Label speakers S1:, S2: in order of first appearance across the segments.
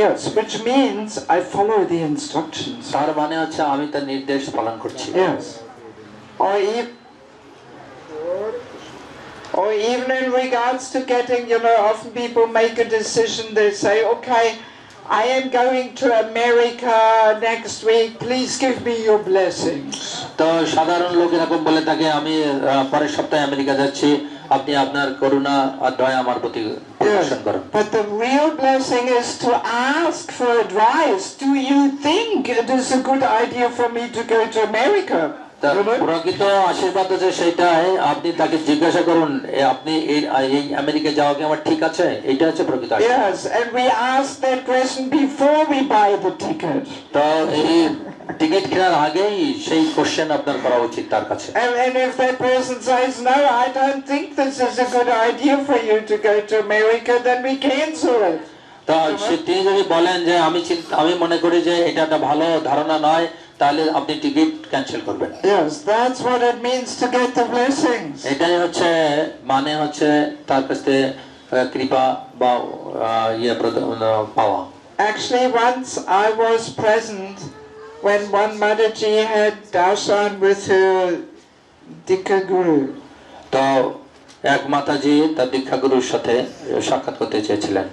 S1: Yes, which means I follow the instructions.
S2: তার মানে হচ্ছে আমি তার নির্দেশ পালন করছি।
S1: Yes. Or even in regards to getting, often people make a decision, they say, okay, I am going to America next week, please give me your blessings.
S2: তো সাধারণ লোক এরকম বলে থাকে, আমি পরের সপ্তাহে আমেরিকা যাচ্ছি, আপনি আপনার করুণা আর দয়া আমার প্রতি প্রদর্শন করুন।
S1: But the real blessing is to ask for advice. Do you think it is a good idea for me to go to America?
S2: প্রকৃত আশীর্বাদ হচ্ছে সেটাই, আপনি তাকে জিজ্ঞাসা করুন, আপনি এই আমেরিকা যাওয়া কি আমার ঠিক আছে? এটা হচ্ছে প্রকৃত আশীর্বাদ।
S1: Yes, and we ask that question before we buy the ticket.
S2: তো এই টিকিট কেনার আগেই সেই কোশ্চেন আপনার করা উচিত তার কাছে।
S1: And if that person says, no, I don't think this is a good idea for you to go to America, then we cancel it.
S2: তো তিনি যদি বলেন যে আমি মনে করি যে এটা একটা ভালো ধারণা নয়, তাহলে আপনি টিকিট ক্যান্সেল করবেন।
S1: Yes, that's what it means to get the blessings.
S2: এটাই হচ্ছে মানে হচ্ছে তার কাছে কৃপা বা পাওয়া।
S1: Actually, once I was present when one Mataji had darshan with her Dikha Guru.
S2: তো এক মাতাজি তার দীক্ষা গুরুর সাথে সাক্ষাৎ করতে চেয়েছিলেন।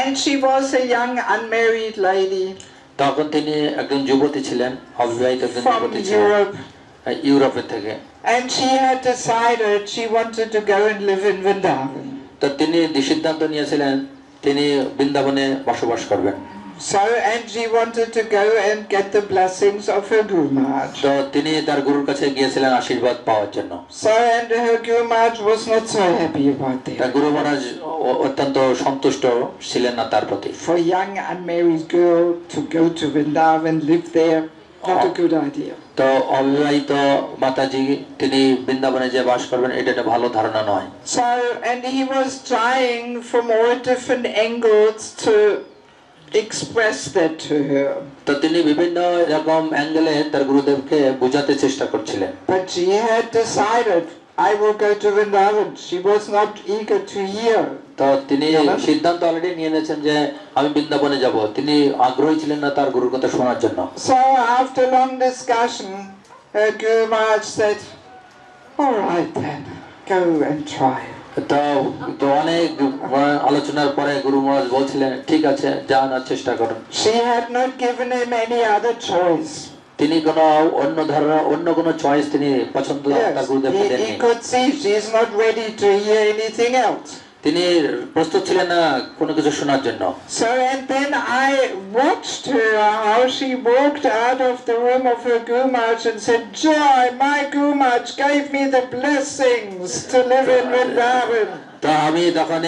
S1: And she was a young unmarried lady.
S2: তখন তিনি একজন যুবতী ছিলেন, অবিবাহিত একজন যুবতী ছিলেন ইউরোপের থেকে।
S1: And she had decided she wanted to go and live in Vrindavan.
S2: তো তিনি সিদ্ধান্ত নিয়েছিলেন তিনি বৃন্দাবনে বসবাস করবেন।
S1: So, and she wanted to go and get the blessings of her Guru Maharaj.
S2: তো তিনি তার গুরুর কাছে গিয়েছিলেন আশীর্বাদ পাওয়ার জন্য।
S1: So, and her Guru Maharaj was not so happy about that.
S2: তার গুরু মহারাজ অত্যন্ত সন্তুষ্ট ছিলেন না তার প্রতি।
S1: For a young unmarried girl to go to Vrindavan, live there, not a good idea.
S2: তো অবিবাহিত মাতাজি তিনি বৃন্দাবনে যে বাস করবেন এটা একটা ভালো ধারণা নয়।
S1: So, and he was trying from all different angles to express that to her.
S2: তো তিনি বিভিন্ন রকম অ্যাঙ্গেলে তার গুরুদেবকে বোঝাতে চেষ্টা করছিলেন।
S1: But she had decided, I will go to Vrindavan. She was not eager to hear.
S2: তো তিনি সিদ্ধান্ত অলরেডি নিয়ে নিয়েছেন যে আমি বৃন্দাবনে যাব, তিনি আগ্রহী ছিলেন না তার গুরুর কথা শোনার জন্য।
S1: So after long discussion, her Guru Maharaj said, all right then, go and try.
S2: তো অনেক আলোচনার পরে গুরু মহারাজ বলছিলেন ঠিক আছে যান আর চেষ্টা করুন।
S1: She had not given him any other choice.
S2: তিনি কোনো অন্য কোনো চয়েস তিনি পছন্দ তার গুরুদেবকে দেননি।
S1: He could see she is not ready to hear anything else.
S2: তিনি প্রস্তুত ছিলেন না কোনো কিছু শোনার জন্য।
S1: So and then I watched her how she walked out of the room of her Guru Maharaj and said, Joy, my Guru Maharaj gave me the blessings to live in Vrindavan.
S2: তা আমি তখন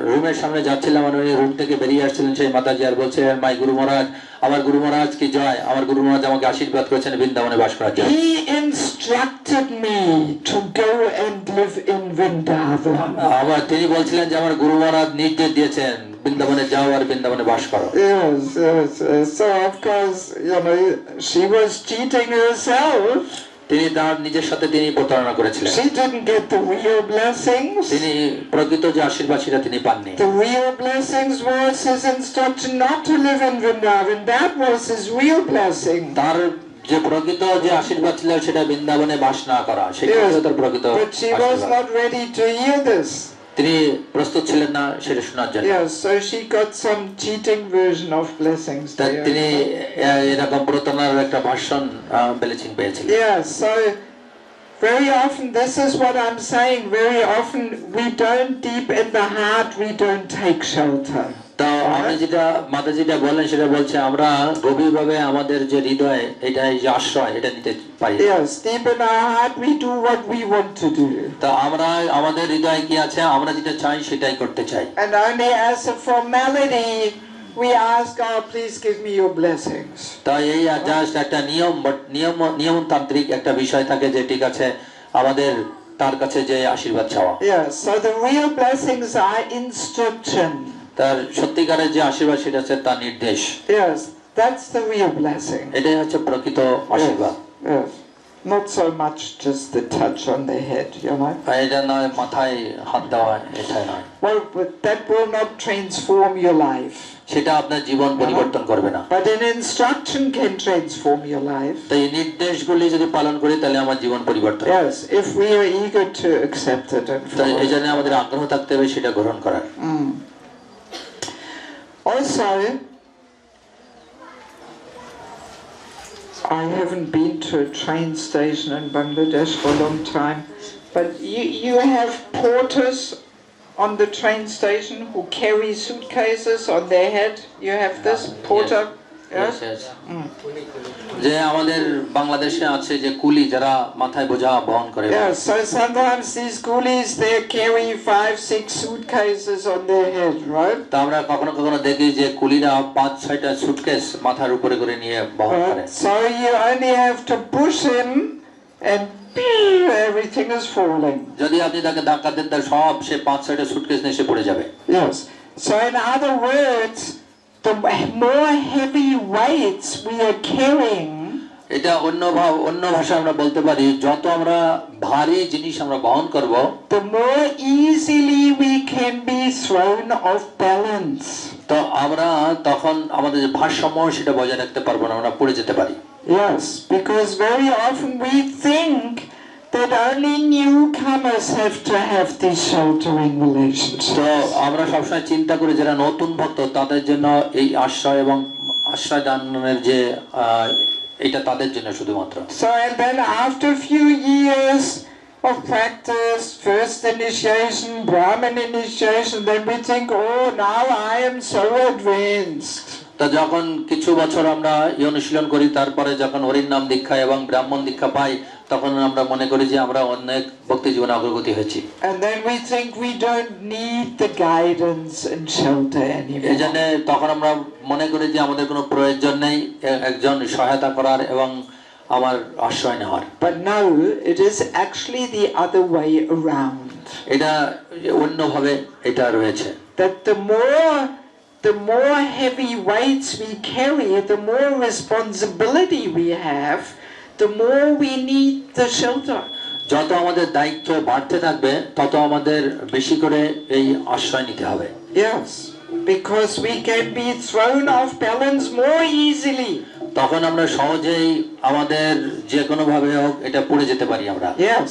S2: রুমের সামনে যাচ্ছিলাম, উনি room থেকে বেরিয়ে আসছিলেন সেই মাতাজি আর বলছে মাই গুরু মহারাজ, আমার গুরু মহারাজ কি জয়, আমার গুরু মহারাজ আমাকে আশীর্বাদ করেছেন বৃন্দাবনে বাস করার জন্য।
S1: He instructed me to go and live in Vrindavan.
S2: আবার তিনি বলছিলেন যে আমার গুরু মহারাজ নির্দেশ দিয়েছেন বৃন্দাবনে যাও আর বৃন্দাবনে বাস করো।
S1: Yes. So of course, she was cheating herself.
S2: তিনি তার নিজের সাথে তিনি প্রতারণা করেছিলেন।
S1: She didn't get the real blessings.
S2: তিনি প্রকৃত যে আশীর্বাদ সেটা তিনি পাননি।
S1: The real blessings was his instruction not to live in Vrindavan. That was his real blessing.
S2: তার যে প্রকৃত যে আশীর্বাদ ছিল সেটা বৃন্দাবনে বাস না করা, সেটা তার প্রকৃত
S1: আশীর্বাদ। But she was not ready to hear this.
S2: তিনি প্রস্তুত ছিলেন না সেটা শোনার জন্য।
S1: Yes, so she got some cheating version of blessings there.
S2: তিনি এরকম প্রতারণার একটা ভার্সন ব্লেসিং পেয়েছিলেন।
S1: Yes, so very often this is what I'm saying, very often we don't deep in the heart, we don't take shelter.
S2: তো আমি যেটা মাতাজিটা বলেন সেটা বলছে আমরা গভীরভাবে আমাদের যে হৃদয় এটা যে আশ্রয় এটা নিতে পারি।
S1: Yes, deep in our heart we do what we want to do.
S2: তো আমরা আমাদের হৃদয়ে কি আছে আমরা যেটা চাই সেটাই করতে চাই।
S1: And only as a formality we ask God, please give me your blessings.
S2: তাই এই জাস্ট একটা নিয়মতান্ত্রিক একটা বিষয় থাকে যে ঠিক আছে আমাদের তার কাছে যে আশীর্বাদ চাওয়া।
S1: Yes, so the real blessings are instruction.
S2: তার সত্যিকারের যে আশীর্বাদ সেটা হচ্ছে তার নির্দেশ।
S1: Yes, that's the real blessing.
S2: এটাই হচ্ছে প্রকৃত আশীর্বাদ।
S1: Yes. Not so much just the touch on the head, you know.
S2: এটা নয় মাথায় হাত দেওয়া, এটা নয়।
S1: Well, but that will not transform your life.
S2: সেটা আপনার জীবন পরিবর্তন করবে না।
S1: But an instruction can transform your life.
S2: তাই নির্দেশগুলি যদি পালন করি তাহলে আমার জীবন পরিবর্তন হবে।
S1: Yes, if we are eager to accept it and
S2: তাই
S1: follow.
S2: এজন্য আমাদের আগ্রহ থাকতে হবে সেটা গ্রহণ করার।
S1: Also, I haven't been to a train station in Bangladesh for a long time, but you have porters on the train station who carry suitcases on their head. You have this porter.
S2: Yes, yes. যে আমাদের বাংলাদেশে আছে যে কুলি যারা মাথায় বোঝা বহন করে।
S1: Yes, so sometimes these coolies they carry 5-6 suitcases on their head, right?
S2: তা আমরা কখনো কখনো দেখি যে কুলিরা 5-6টা সুটকেস মাথার উপরে করে নিয়ে বহন করে।
S1: So you only have to push him and everything is falling.
S2: যদি আপনি তাকে ধাক্কা দেন তার সব সে 5-6টা সুটকেস নিয়ে এসে পড়ে যাবে।
S1: Yes. So in other words, the more heavy weights we are carrying,
S2: এটা অন্য ভাষায় আমরা বলতে পারি যত আমরা ভারী জিনিস আমরা বহন করব
S1: the more easily we can be thrown off balance.
S2: তো আমরা তখন আমাদের যে ভারসাম্য সেটা বজায় রাখতে পারবো না, আমরা পড়ে যেতে পারি।
S1: Yes, because very often we think that only newcomers have to have these sheltering relationships.
S2: তো আমরা সবসময় চিন্তা করি যারা নতুন ভক্ত তাদের জন্য এই আশ্রয় এবং আশ্রয় দানের যে এটা তাদের জন্য শুধুমাত্র।
S1: So and then after a few years of practice, first initiation, Brahmin initiation, then we think, oh, now I am so advanced.
S2: তা যখন কিছু বছর আমরা এই অনুশীলন করি তারপরে যখন হরির নাম দীক্ষা এবং ব্রাহ্মণ দীক্ষা পাই তখন আমরা মনে করি যে আমরা অনেক ভক্তি জীবনে অগ্রগতি হয়েছি।
S1: And then we think we don't need the guidance and shelter anymore.
S2: এজন্য তখন আমরা মনে করি যে আমাদের কোনো প্রয়োজন নেই একজন সহায়তা করার এবং আমার আশ্রয় নেওয়ার।
S1: But no, it is actually the other way around.
S2: এটা অন্যভাবে এটা রয়েছে।
S1: That the more heavy weights we carry, the more responsibility we have, the more we need the shelter.
S2: যত আমাদের দায়িত্ব বাড়তে থাকবে তত আমাদের বেশি করে এই আশ্রয় নিতে হবে।
S1: Yes, because we can be thrown off balance more easily.
S2: তখন আমরা সহজেই আমাদের যে কোনো ভাবে হোক এটা পড়ে যেতে পারি আমরা।
S1: Yes,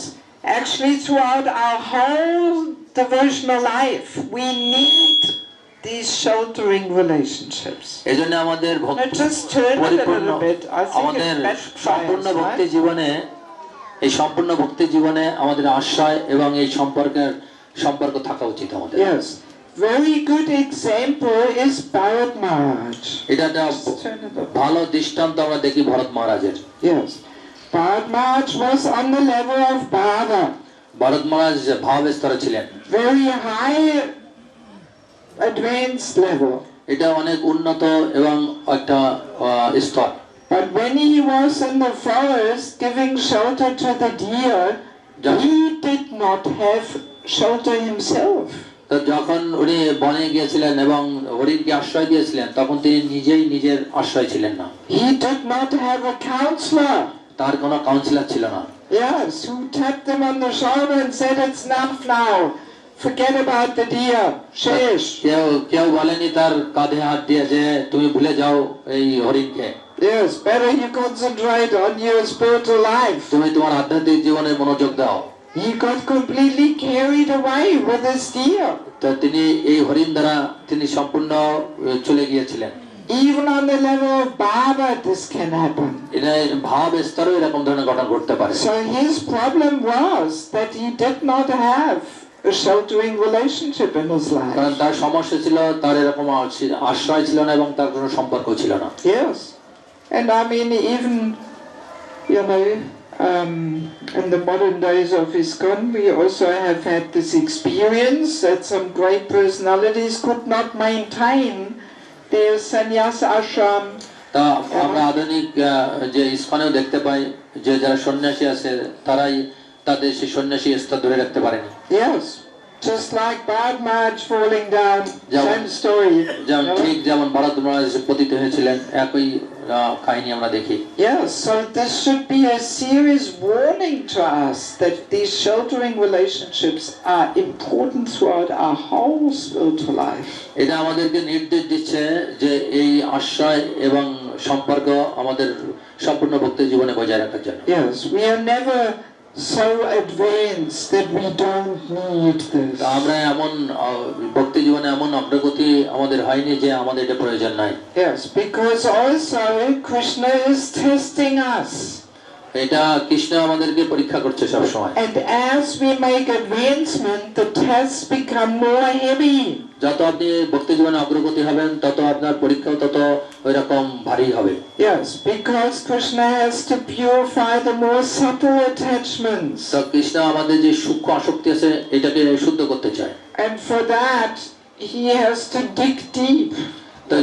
S1: actually throughout our whole devotional life, we need these sheltering relationships.
S2: এজন্য আমাদের
S1: পরিপূর্ণ
S2: আমাদের সম্পূর্ণ ভক্তি জীবনে এই সম্পূর্ণ ভক্তি জীবনে আমাদের আশ্রয় এবং এই সম্পর্ক থাকা উচিত আমাদের।
S1: Yes, very good example is Bharat Maharaj.
S2: এটা একটা ভালো দৃষ্টান্ত আমরা দেখি ভরত মহারাজের।
S1: Yes, Bharat Maharaj was on the level of Bhava.
S2: Bharat মহারাজ ভাব স্তরে ছিলেন।
S1: Very high advanced level.
S2: এটা অনেক উন্নত এবং একটা স্তর।
S1: But when he was in the forest giving shelter to the deer, he did not have shelter himself.
S2: তো যখন উনি বনে গিয়েছিলেন এবং হরিণকে আশ্রয় দিয়েছিলেন তখন তিনি নিজেই নিজের আশ্রয় ছিলেন না।
S1: He did not have a counselor.
S2: তার কোনো কাউন্সিলর ছিল না।
S1: Yes, who tapped him on the shoulder and said, "It's enough now. Forget about the deer." Shesh.
S2: কেউ বলেনি তার কাঁধে হাত দিয়ে যে তুমি ভুলে যাও এই হরিণকে।
S1: Yes, better you concentrate on your spiritual life.
S2: তুমি তোমার আধ্যাত্মিক জীবনে মনোযোগ দাও।
S1: He got completely carried away with his deer.
S2: তো তিনি এই হরিণ দ্বারা তিনি সম্পূর্ণ চলে গিয়েছিলেন।
S1: Even on the level of Baba, this can happen.
S2: এটা ভাব স্তরে এরকম ধরনের ঘটনা ঘটতে পারে।
S1: So his problem was that he did not have a sheltering relationship in his life.
S2: কারণ তার সমস্যা ছিল তার এরকম আশ্রয় ছিল না এবং তার কোনো সম্পর্ক ছিল না।
S1: Yes, and I mean even in the modern days of ISKCON, we also have had this experience that some great personalities could not maintain their sannyas ashram.
S2: তা আমরা আধুনিক যে ইসকনেও দেখতে পাই যে যারা সন্ন্যাসী আছে তারাই তাদের সেই সন্ন্যাসী স্তর ধরে রাখতে পারেনি।
S1: Yes, just like Bharat Maharaj falling down, same story.
S2: ঠিক যেমন ভরত মহারাজ পতিত হয়েছিলেন একই কাহিনী আমরা দেখি।
S1: Yes, so this should be a serious warning to us that these sheltering relationships are important throughout our whole spiritual life.
S2: এটা আমাদেরকে নির্দেশ দিচ্ছে যে এই আশ্রয় এবং সম্পর্ক আমাদের সম্পূর্ণ ভক্তি জীবনে বজায় রাখার জন্য।
S1: Yes, we are never so advanced that we don't need this.
S2: আমরা এমন ভক্তি জীবনে এমন অগ্রগতি আমাদের হয়নি যে আমাদের এটা প্রয়োজন নাই।
S1: Yes, because also Krishna is testing us.
S2: এটা কৃষ্ণ আমাদেরকে পরীক্ষা করছে সব সময়।
S1: And as we make advancement, the tests become more heavy.
S2: যত আপনি ভক্তি জীবনে অগ্রগতি হবেন তত আপনার পরীক্ষাও তত ওইরকম ভারী হবে।
S1: Yes, because Krishna has to purify the more subtle attachments.
S2: তো কৃষ্ণ আমাদের যে সূক্ষ্ম আসক্তি আছে এটাকে শুদ্ধ করতে চায়।
S1: And for that, he has to dig deep.
S2: তো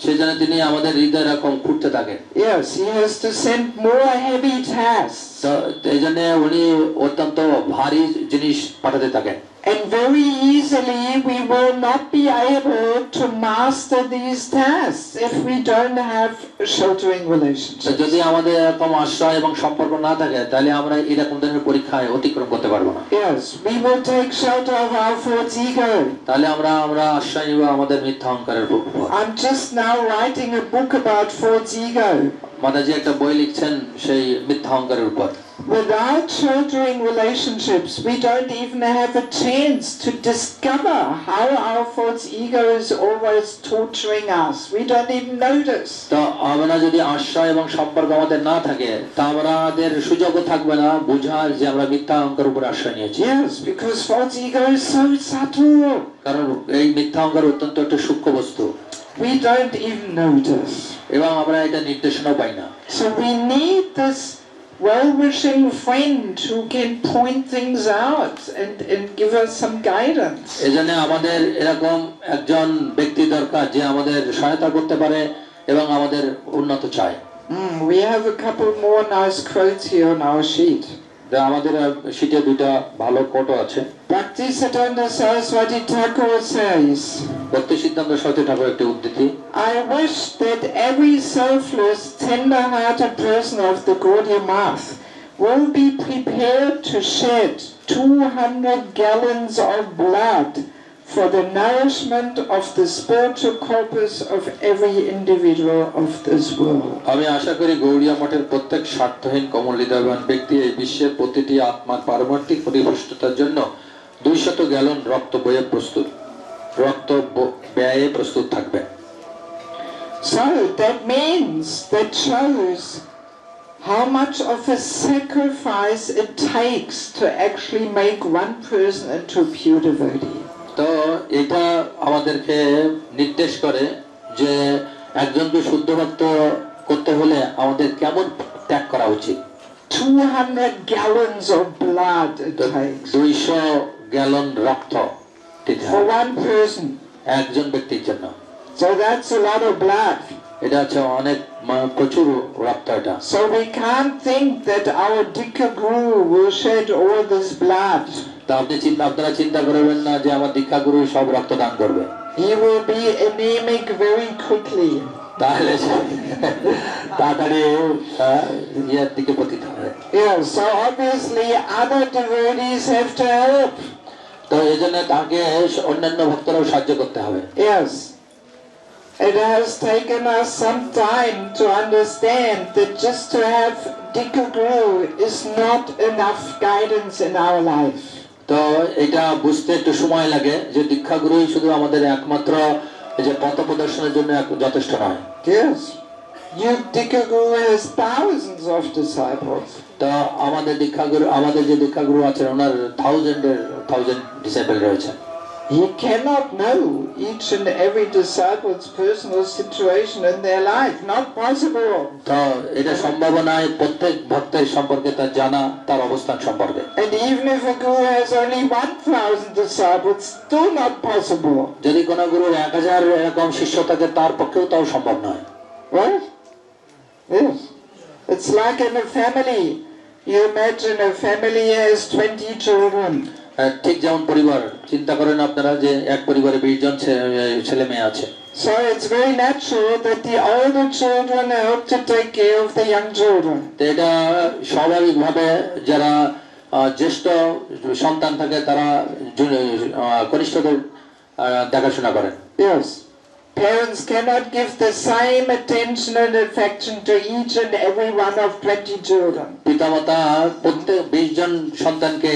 S2: সেজন্য তিনি আমাদের হৃদয় এরকম খুঁড়তে থাকেন।
S1: Yes, he has to send more heavy tasks.
S2: তো এই জন্য উনি অত্যন্ত ভারী জিনিস পাঠাতে থাকেন।
S1: And very easily we will not be able to master these tasks if we don't have sheltering relationships.
S2: যদি আমাদের এরকম আশ্রয় এবং সম্পর্ক না থাকে তাহলে আমরা এরকম ধরনের পরীক্ষায় অতিক্রম করতে পারবো না।
S1: Yes, we will take shelter of our false ego.
S2: তাহলে আমরা আশ্রয় নিব আমাদের মিথ্যা অহংকারের উপর।
S1: I'm just now writing a book about false ego.
S2: মাতাজি একটা বই লিখছেন সেই মিথ্যা অহংকারের উপর।
S1: Without sheltering relationships, we don't even have a chance to discover how our false ego is always torturing us. We don't even notice.
S2: তো আমরা যদি আশ্রয় এবং সম্পর্ক আমাদের না থাকে তা আমাদের সুযোগও থাকবে না বোঝার যে আমরা মিথ্যা অহংকারের উপর আশ্রয় নিয়েছি।
S1: Yes, because false ego is so subtle.
S2: কারণ এই মিথ্যা অহংকার অত্যন্ত একটা সূক্ষ্ম বস্তু।
S1: We don't even notice.
S2: এবং আমরা এটা নির্দেশনাও পাই না।
S1: So we need this well-wishing friend who can point things out and give us some guidance.
S2: এজন্য আমাদের এরকম একজন ব্যক্তি দরকার যে আমাদের সহায়তা করতে পারে এবং আমাদের উন্নত চায়।
S1: We have a couple more nice quotes here on our sheet.
S2: আমাদের শীটে দুইটা ভালো কোটও আছে।
S1: Bhaktisiddhanta Saraswati Thakur says,
S2: ভক্তি সিদ্ধান্ত সরস্বতী ঠাকুর একটি উদ্ধৃতি।
S1: I wish that every selfless, tender-hearted person of the Gaudiya Math will be prepared to shed 200 gallons of blood for the nourishment of the spiritual corpus of every individual of this world.
S2: আমি আশা করি গৌড়িয়া মঠের প্রত্যেক স্বার্থহীন কোমল হৃদয়বান ব্যক্তি এই বিশ্বের প্রতিটি আত্মার পারমার্থিক পরিপুষ্টতার জন্য 200 গ্যালন রক্ত ব্যয়ে প্রস্তুত থাকবে।
S1: So that means that shows how much of a sacrifice it takes to actually make one person into a pure devotee.
S2: তো এটা আমাদেরকে নির্দেশ করে যে একজনকে শুদ্ধ ভক্ত করতে হলে আমাদের কেমন ত্যাগ করা উচিত।
S1: 200 gallons of blood it takes.
S2: 200 gallon রক্ত
S1: for one person.
S2: একজন ব্যক্তির জন্য।
S1: So that's a lot of blood.
S2: এটা হচ্ছে অনেক প্রচুর রক্ত এটা।
S1: So we can't think that our Dikha Guru will shed all this blood.
S2: তা আপনারা চিন্তা করবেন না যে আমার দীক্ষা গুরু সব রক্ত দান করবে।
S1: He will be anemic very quickly.
S2: তাহলে তাড়াতাড়ি ইয়ের দিকে পতিত হবে।
S1: Yeah, so obviously other devotees have to help.
S2: তো এজন্য তাকে অন্যান্য ভক্তরাও সাহায্য করতে হবে।
S1: Yes. It has taken us some time to understand that just to have Dikha Guru is not enough guidance in our life.
S2: তো এটা বুঝতে একটু সময় লাগে যে দীক্ষা গুরুই শুধু আমাদের একমাত্র যে পথ প্রদর্শনের জন্য যথেষ্ট নয়।
S1: Yes. Your Dikha Guru has thousands of disciples.
S2: তো আমাদের যে দীক্ষা গুরু আছেন ওনার থাউজেন্ড ডিসাইপল রয়েছে।
S1: He cannot know each and every disciple's personal situation in their life. Not possible.
S2: তো এটা সম্ভব নয় প্রত্যেক ভক্তের সম্পর্কে তার জানা, তার অবস্থান সম্পর্কে।
S1: And even if a guru has only 1,000 disciples, still not possible.
S2: যদি কোন গুরুর 1000 এরকম শিষ্য থাকে তার পক্ষেও তাও সম্ভব নয়।
S1: Right? Yes. It's like in a family. You imagine a family has 20 children.
S2: ঠিক যেমন পরিবার চিন্তা করেন আপনারা যে এক পরিবারে 20 জন ছেলে মেয়ে আছে।
S1: So it's very natural that the older children help to take care of the young children.
S2: তো এটা স্বাভাবিকভাবে যারা জ্যেষ্ঠ সন্তান থাকে তারা কনিষ্ঠদের দেখাশোনা করেন।
S1: Yes. Parents cannot give the same attention and affection to each and every one of 20 children.
S2: পিতামাতা প্রত্যেক 20 জন সন্তানকে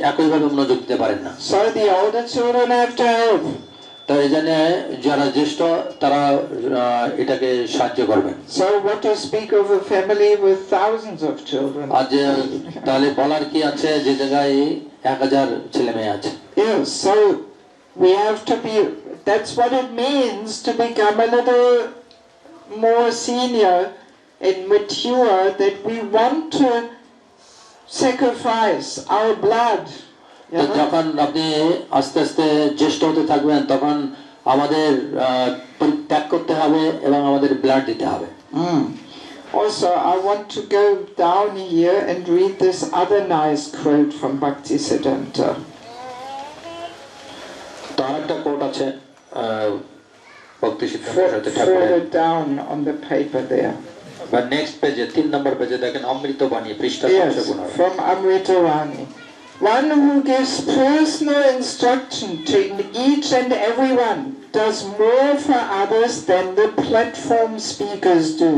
S2: একইভাবে মনোযোগ দিতে পারেন না।
S1: So the older children have to help.
S2: তো এজন্য যারা জ্যেষ্ঠ তারা এটাকে সাহায্য করবেন।
S1: So what to speak of a family with thousands of children?
S2: আজ তাহলে বলার কি আছে যে জায়গায় 1000 ছেলে মেয়ে আছে।
S1: Yes, so we have to be, that's what it means to become a little more senior and mature, that we want to sacrifice our blood.
S2: যখন আপনি আস্তে আস্তে জ্যেষ্ঠ হতে থাকবেন তখন আমাদের ত্যাগ করতে হবে এবং আমাদের ব্লাড দিতে হবে।
S1: Also, I want to go down here and read this other nice quote from Bhaktisiddhanta.
S2: তার একটা কোট আছে ভক্তিসিদ্ধান্ত ঠাকুরের।
S1: Further down on the paper there.
S2: বা নেক্সট পেজে 3 নম্বর পেজে দেখেন অমৃতবাণী পৃষ্ঠা 515।
S1: From Amritavani. One who gives personal instruction to each and everyone does more for others than the platform speakers do.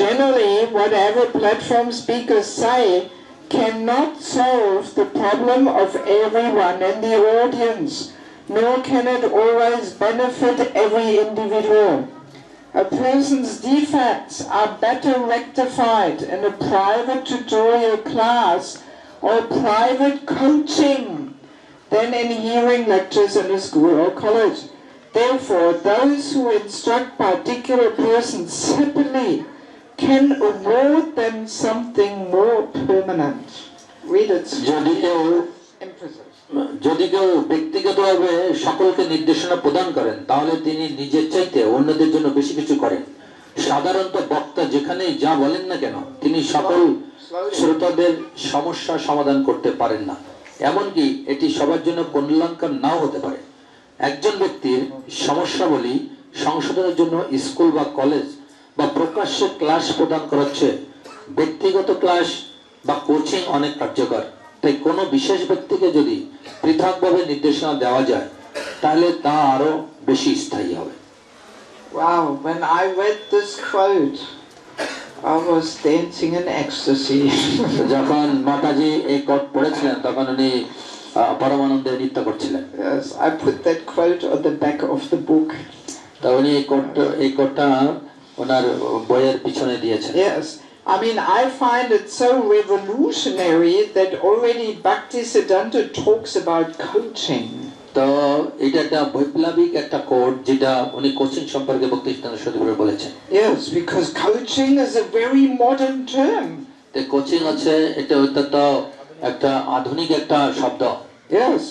S1: Generally, whatever platform speakers say cannot solve the problem of everyone in the audience, nor can it always benefit every individual. A person's defects are better rectified in a private tutorial class or private coaching than in hearing lectures in a school or college. Therefore, those who instruct particular persons separately can award them something more permanent. Read it.
S2: যদি কেউ ব্যক্তিগতভাবে সকলকে নির্দেশনা প্রদান করেন তাহলে তিনি নিজের চাইতে অন্যদের জন্য বেশি কিছু করেন। সাধারণত বক্তা যেখানেই যা বলেন না কেন তিনি সকল শ্রোতাদের সমস্যার সমাধান করতে পারেন না, এমনকি এটি সবার জন্য কল্যাণকর নাও হতে পারে। একজন ব্যক্তির সমস্যাবলী সংশোধনের জন্য স্কুল বা কলেজ বা প্রকাশ্যে ক্লাস প্রদান করাচ্ছে ব্যক্তিগত ক্লাস বা কোচিং অনেক কার্যকর। তাই কোনো বিশেষ ব্যক্তিকে যদি পৃথকভাবে নির্দেশনা দেওয়া যায় তাহলে তা আরো বেশি স্থায়ী হবে।
S1: Wow, when I read this quote, I was dancing in ecstasy.
S2: যখন মাতাজি এই কোট পড়েছিলেন তখন উনি পরমানন্দে নৃত্য করছিলেন।
S1: Yes, I put that quote on the back of the book.
S2: তো উনি এই কোটটা ওনার বইয়ের পিছনে দিয়েছেন।
S1: Yes, I mean, I find it so revolutionary that already Bhaktisiddhanta talks about coaching.
S2: তো এটা একটা বৈপ্লবিক একটা কোড যেটা উনি কোচিং সম্পর্কে ভক্তিসিদ্ধান্ত সদগুরু বলেছেন।
S1: Yes, because coaching is a very modern term.
S2: তো কোচিং আছে এটা অত্যন্ত একটা আধুনিক একটা শব্দ।
S1: Yes,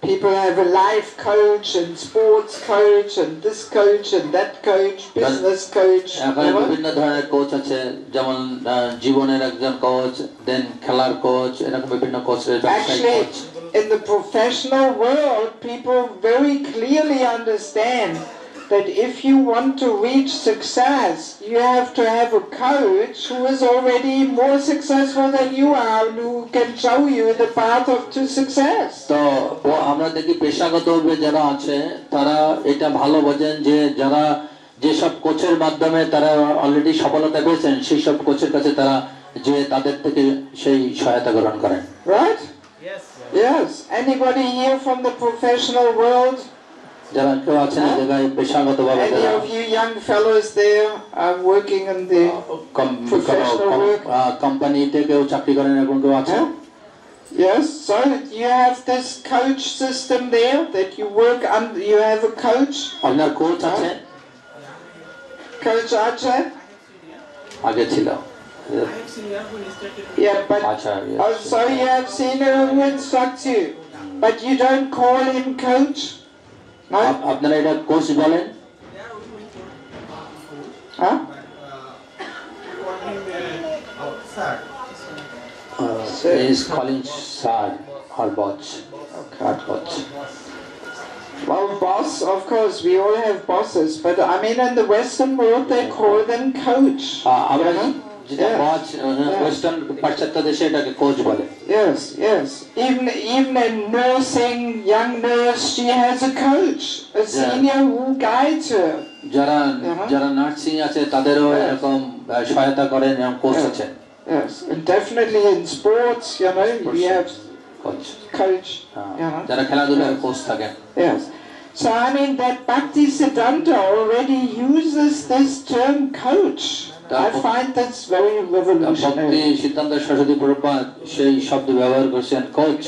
S1: people have a life coach and sports coach and this coach and that coach, business coach.
S2: এখন বিভিন্ন ধরনের কোচ আছে, যেমন জীবনের একজন কোচ, দেন খেলার কোচ, এরকম বিভিন্ন কোচের ব্যবসায়িক coach.
S1: In the professional world, people very clearly understand that if you want to reach success, you have to have a coach who is already more successful than you are, who can show you the path to success.
S2: তো আমরা দেখি পেশাগতভাবে যারা আছে তারা এটা ভালো বোঝেন যে যারা যেসব কোচের মাধ্যমে তারা অলরেডি সফলতা পেয়েছেন সেই সব কোচের কাছে তারা যে তাদের থেকে সেই সহায়তা গ্রহণ করেন।
S1: Right? Yes. Anybody here from the professional world?
S2: যারা কেউ আছেন এই জায়গায় পেশাগতভাবে
S1: Any of you young fellows there are working in the professional work?
S2: কোম্পানিতে কেউ চাকরি করেন এরকম কেউ আছে?
S1: Yes, so you have this coach system there that you work under. You have a coach.
S2: আপনার কোচ আছে?
S1: Coach আছে?
S2: আগে ছিল।
S1: Yeah, but so you have seen who instructs you, but you don't call him coach. No?
S2: আপনারা এটা coach বলেন?
S1: Huh?
S2: He is calling sir. or boss. What boss?
S1: Well, boss, of course, we all have bosses, but I mean in the Western world they call them coach.
S2: আমরা
S1: you know?
S2: যেটা বস western পাশ্চাত্য দেশে এটাকে coach বলে।
S1: Yes, yes. Even in nursing, young nurse, she has a coach, a senior who guides her.
S2: যারা nursing আছে তাদেরও এরকম সহায়তা করেন এবং কোচ আছেন।
S1: Yes, and definitely in sports, you know, we have coach.
S2: যারা খেলাধুলায় কোচ থাকেন।
S1: Yes. So I mean that Bhaktisiddhanta already uses this term coach. I find that's very revolutionary.
S2: ভক্তি সিদ্ধান্ত সরস্বতী প্রভুপাদ সেই শব্দ ব্যবহার করেছেন কোচ।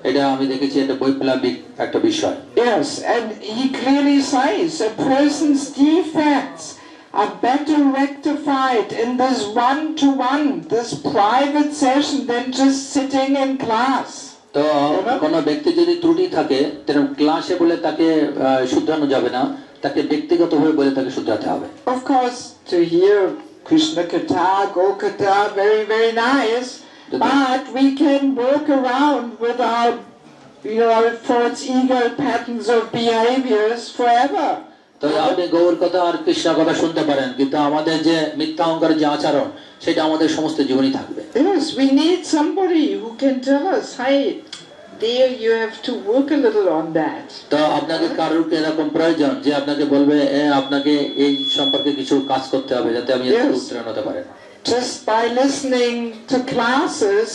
S2: এটা আমি দেখেছি এটা বৈপ্লবিক একটা বিষয়।
S1: Yes, and he clearly says a person's defects are better rectified in this one-to-one, this private session than just sitting in class.
S2: তো কোন ব্যক্তি যদি ত্রুটি থাকে তাহলে ক্লাসে বলে তাকে শুধরানো যাবে না, তাকে ব্যক্তিগতভাবে বলে তাকে শুধরাতে হবে।
S1: Of course, to hear Krishna Katha, Go Katha, very, very nice, but we can walk around with our, you know, false ego patterns of behaviors forever.
S2: তো আপনি গৌর কথা আর কৃষ্ণ কথা শুনতে পারেন, কিন্তু আমাদের যে মিথ্যা অহংকারের যে আচরণ সেটা আমাদের সমস্ত জীবনই থাকবে।
S1: Yes, we need somebody who can tell us, hey, dear, you have to work a little on that.
S2: তো আপনাকে কারোর এরকম প্রয়োজন যে আপনাকে বলবে আপনাকে এই সম্পর্কে কিছু কাজ করতে হবে যাতে আপনি এর উত্তরণ হতে পারেন।
S1: Just by listening to classes,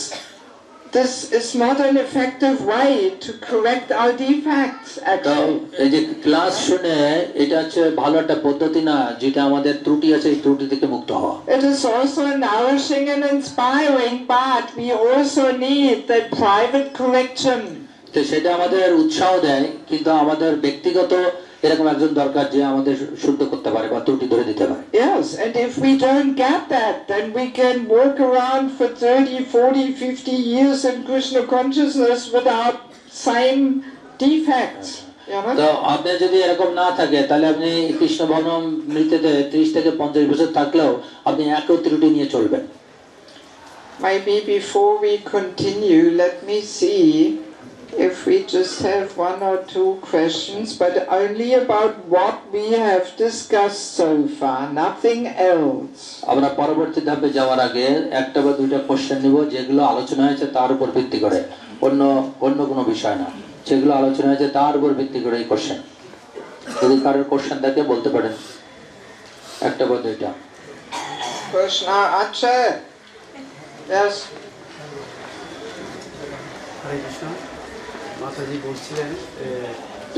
S1: this is not an effective way to correct our defects, actually.
S2: এই যে ক্লাস শুনে এটা হচ্ছে ভালো একটা পদ্ধতি না যেটা আমাদের ত্রুটি আছে এই ত্রুটি থেকে মুক্ত হওয়া।
S1: It is also nourishing and inspiring, but we also need that private correction.
S2: তো সেটা আমাদের উৎসাহ দেয়, কিন্তু আমাদের ব্যক্তিগত এরকম একজন দরকার যে আমাদের শুদ্ধ করতে পারে বা ত্রুটি ধরে দিতে পারে।
S1: Yes, and if we don't get that, then we can walk around for 30, 40, 50 years in Krishna consciousness without same defects.
S2: তো আপনার যদি এরকম না থাকে তাহলে আপনি কৃষ্ণ ভজন নৃত্যতে 30 থেকে 50 বছর থাকলেও আপনি একই ত্রুটি নিয়ে চলবেন।
S1: Maybe before we continue, let me see if we just have one or two questions, but only about what we have discussed so far, nothing else.
S2: আমরা পরবর্তী ধাপে যাওয়ার আগে একটা বা দুইটা কোশ্চেন নিব যেগুলো আলোচনা হয়েছে তার উপর ভিত্তি করে, অন্য কোনো বিষয় না, যেগুলো আলোচনা হয়েছে তার উপর ভিত্তি করে এই কোশ্চেন। যদি কারোর কোশ্চেন থাকে বলতে পারেন, একটা বা দুইটা।
S1: Krishna, Acha. Yes.
S3: হরে কৃষ্ণ। মাতাজি বলছিলেন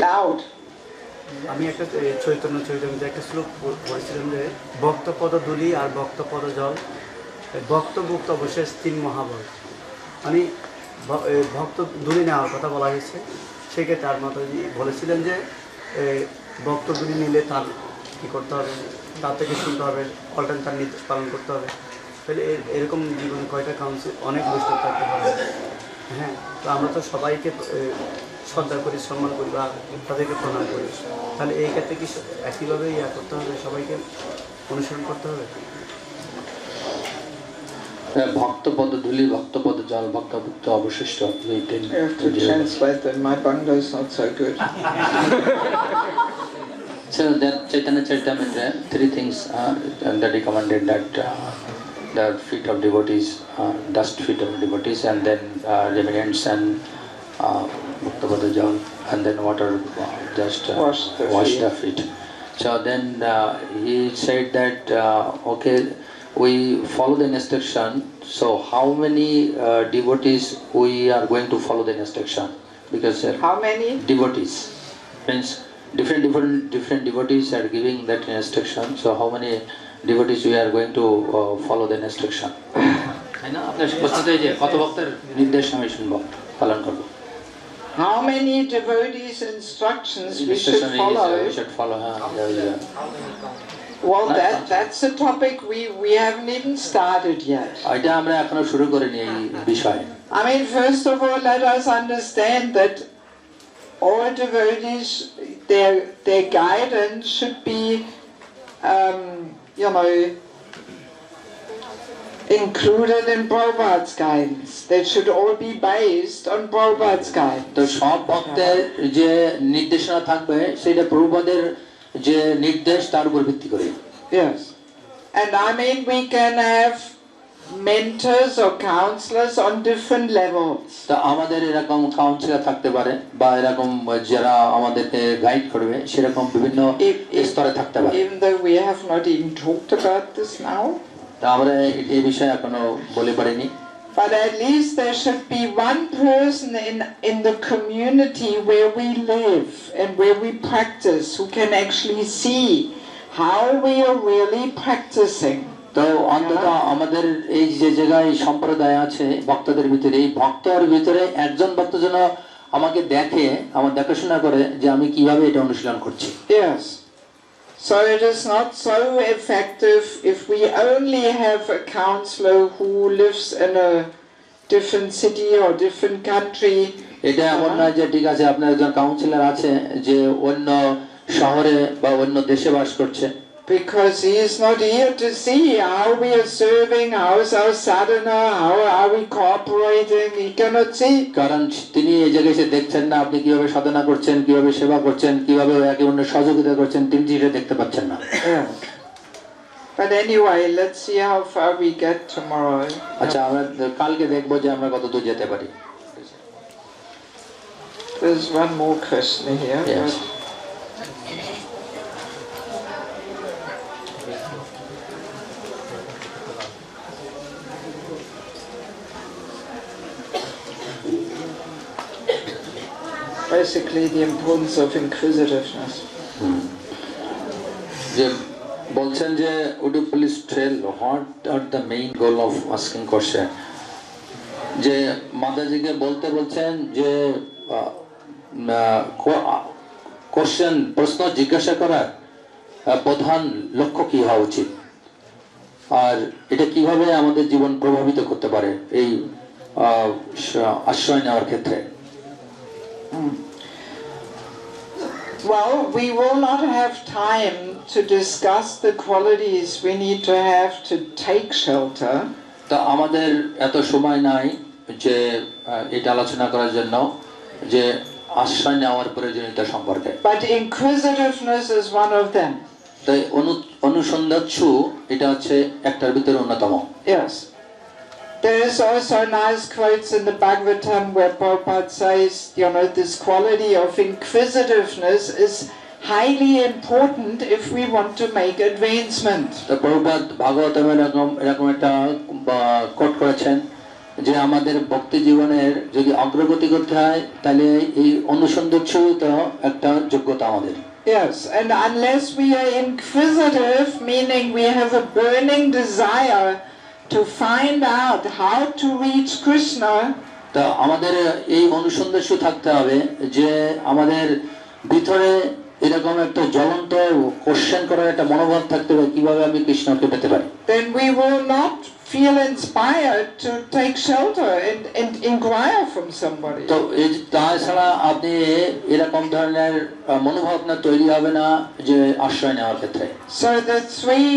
S1: Loud.
S3: আমি একটা চৈতন্য চরিতামৃতে একটা শ্লোক পড়েছিলাম যে ভক্ত পদ ধূলি আর ভক্ত পদ জল, ভক্ত ভুক্ত অবশেষ তিন মহাবল। আমি ভক্ত ধূলি নেওয়ার কথা বলা হয়েছে, সেক্ষেত্রে আর মাতাজি বলেছিলেন যে ভক্ত ধূলি নিলে তার কী করতে হবে, তার থেকে শুনতে হবে, অল্টান তার নির্দেশ পালন করতে হবে। তাহলে এরকম জীবনে কয়টা কাউন্সিল অনেক বৈষ্ণব থাকতে পারে। হ্যাঁ, তো আমরা তো সবাইকে শ্রদ্ধা করি, সম্মান করি বা তাদেরকে প্রণাম করি, তাহলে এই ক্ষেত্রে কি একইভাবে ইয়া করতে হবে, সবাইকে অনুসরণ করতে হবে?
S2: ভক্তপদ ধূলি, ভক্তপদ জল, ভক্তভুক্ত অবশিষ্ট।
S1: My Bangla is not so good.
S2: So that Caitanya Charitamrita, three things that recommended that the feet of devotees, dust feet of devotees, and then remnants and bhaktapada jal, and then water just wash the feet. So then he said that okay, we follow the instruction. So how many devotees we are going to follow the instruction? Because
S1: how many
S2: devotees means different devotees are giving that instruction. So how many devotees we are going to follow the instruction? তাই না, আপনার প্রশ্নটা এই যে কত ভক্তের নির্দেশ আমি শুনবো, পালন করব।
S1: How many devotees' instructions we should follow?
S2: We should follow.
S1: Well, that's a topic we haven't even started yet.
S2: এটা আমরা এখনো শুরু করিনি এই বিষয়ে।
S1: I mean, first of all, let us understand that all devotees, their guidance should be, you know, included in Prabhupada's guidance. They should all be based on Prabhupada's guidance.
S2: তো সব ভক্তের যে নির্দেশনা থাকবে সেটা প্রভুপাদের যে নির্দেশ তার উপর ভিত্তি করে।
S1: Yes. And I mean, we can have mentors or counselors on different levels.
S2: তা আমাদের এরকম কাউন্সিলর থাকতে পারে বা এরকম যারা আমাদেরকে গাইড করবে সেরকম বিভিন্ন স্তরে থাকতে পারে।
S1: Even though we have not even talked about this now.
S2: তা আমরা এই বিষয়ে এখনো বলে পারিনি।
S1: But at least there should be one person in the community where we live and where we practice who can actually see how we are really practicing.
S2: তো অন্তত আমাদের এই যে জায়গায় সম্প্রদায় আছে ভক্তদের ভিতরে, এই ভক্তর ভিতরে একজন ভক্ত যেন আমাকে দেখে, আমার দেখাশোনা করে যে আমি কিভাবে এটা অনুশীলন করছি।
S1: Yes. So it is not so effective if we only have a counselor who lives in a different city or different country.
S2: এটা এমন নয় যে ঠিক আছে আপনার একজন কাউন্সিলর আছে যে অন্য শহরে বা অন্য দেশে বাস করছে।
S1: Because he is not here to see how we are serving, how is our sadhana, how are we cooperating. He cannot see.
S2: কারণ তিনি এই জায়গায় এসে দেখছেন না আপনি কিভাবে সাধনা করছেন, কিভাবে সেবা করছেন, কিভাবে একে অন্যের সহযোগিতা করছেন, তিনি সেটা দেখতে পাচ্ছেন না।
S1: Yeah. But anyway, let's see how far we get tomorrow.
S2: আচ্ছা আমরা কালকে দেখবো যে আমরা কত দূর যেতে পারি।
S1: There's one more question here.
S2: Yes.
S1: Basically, the importance of inquisitiveness.
S2: যে বলছেন যে would you please tell what are the main goal of asking question? যে মাতাজিকে বলতে বলছেন যে কোশ্চেন প্রশ্ন জিজ্ঞাসা করার প্রধান লক্ষ্য কি হওয়া উচিত আর এটা কিভাবে আমাদের জীবন প্রভাবিত করতে পারে এই আশ্রয় নেওয়ার ক্ষেত্রে।
S1: Well, we will not have time to discuss the qualities we need to have to take shelter.
S2: তা আমাদের এত সময় নাই যে এটা আলোচনা করার জন্য যে আশ্রয় নেওয়ার প্রয়োজনীয়তা সম্পর্কে।
S1: But inquisitiveness is one of them.
S2: তাই অনুসন্ধানশীল এটা হচ্ছে একটার ভিতরে অন্যতম।
S1: Yes. There is also nice quotes in the Bhagavatam where Prabhupada says, you know, this quality of inquisitiveness is highly important if we want to make advancement.
S2: তো প্রভুপাদ ভাগবতমে এরকম একটা coat করেছেন যে আমাদের ভক্তি জীবনের যদি অগ্রগতি করতে হয় তাহলে এই অনুসন্ধানশীল একটা যোগ্যতা আমাদের।
S1: Yes, and unless we are inquisitive, meaning we have a burning desire to find out how to reach Krishna,
S2: তা আমাদের এই অনুসন্ধানশীল থাকতে হবে যে আমাদের ভিতরে এরকম একটা জ্বলন্ত কোশ্চেন করার একটা মনোভাব থাকতে হবে কিভাবে আমি কৃষ্ণকে পেতে পারি।
S1: then we will not feel inspired to take shelter and inquire from somebody.
S2: তো এই তাছাড়া আপনি এরকম ধরনের মনোভাবনা তৈরি হবে না যে আশ্রয় নেওয়ার ক্ষেত্রে।
S1: So the three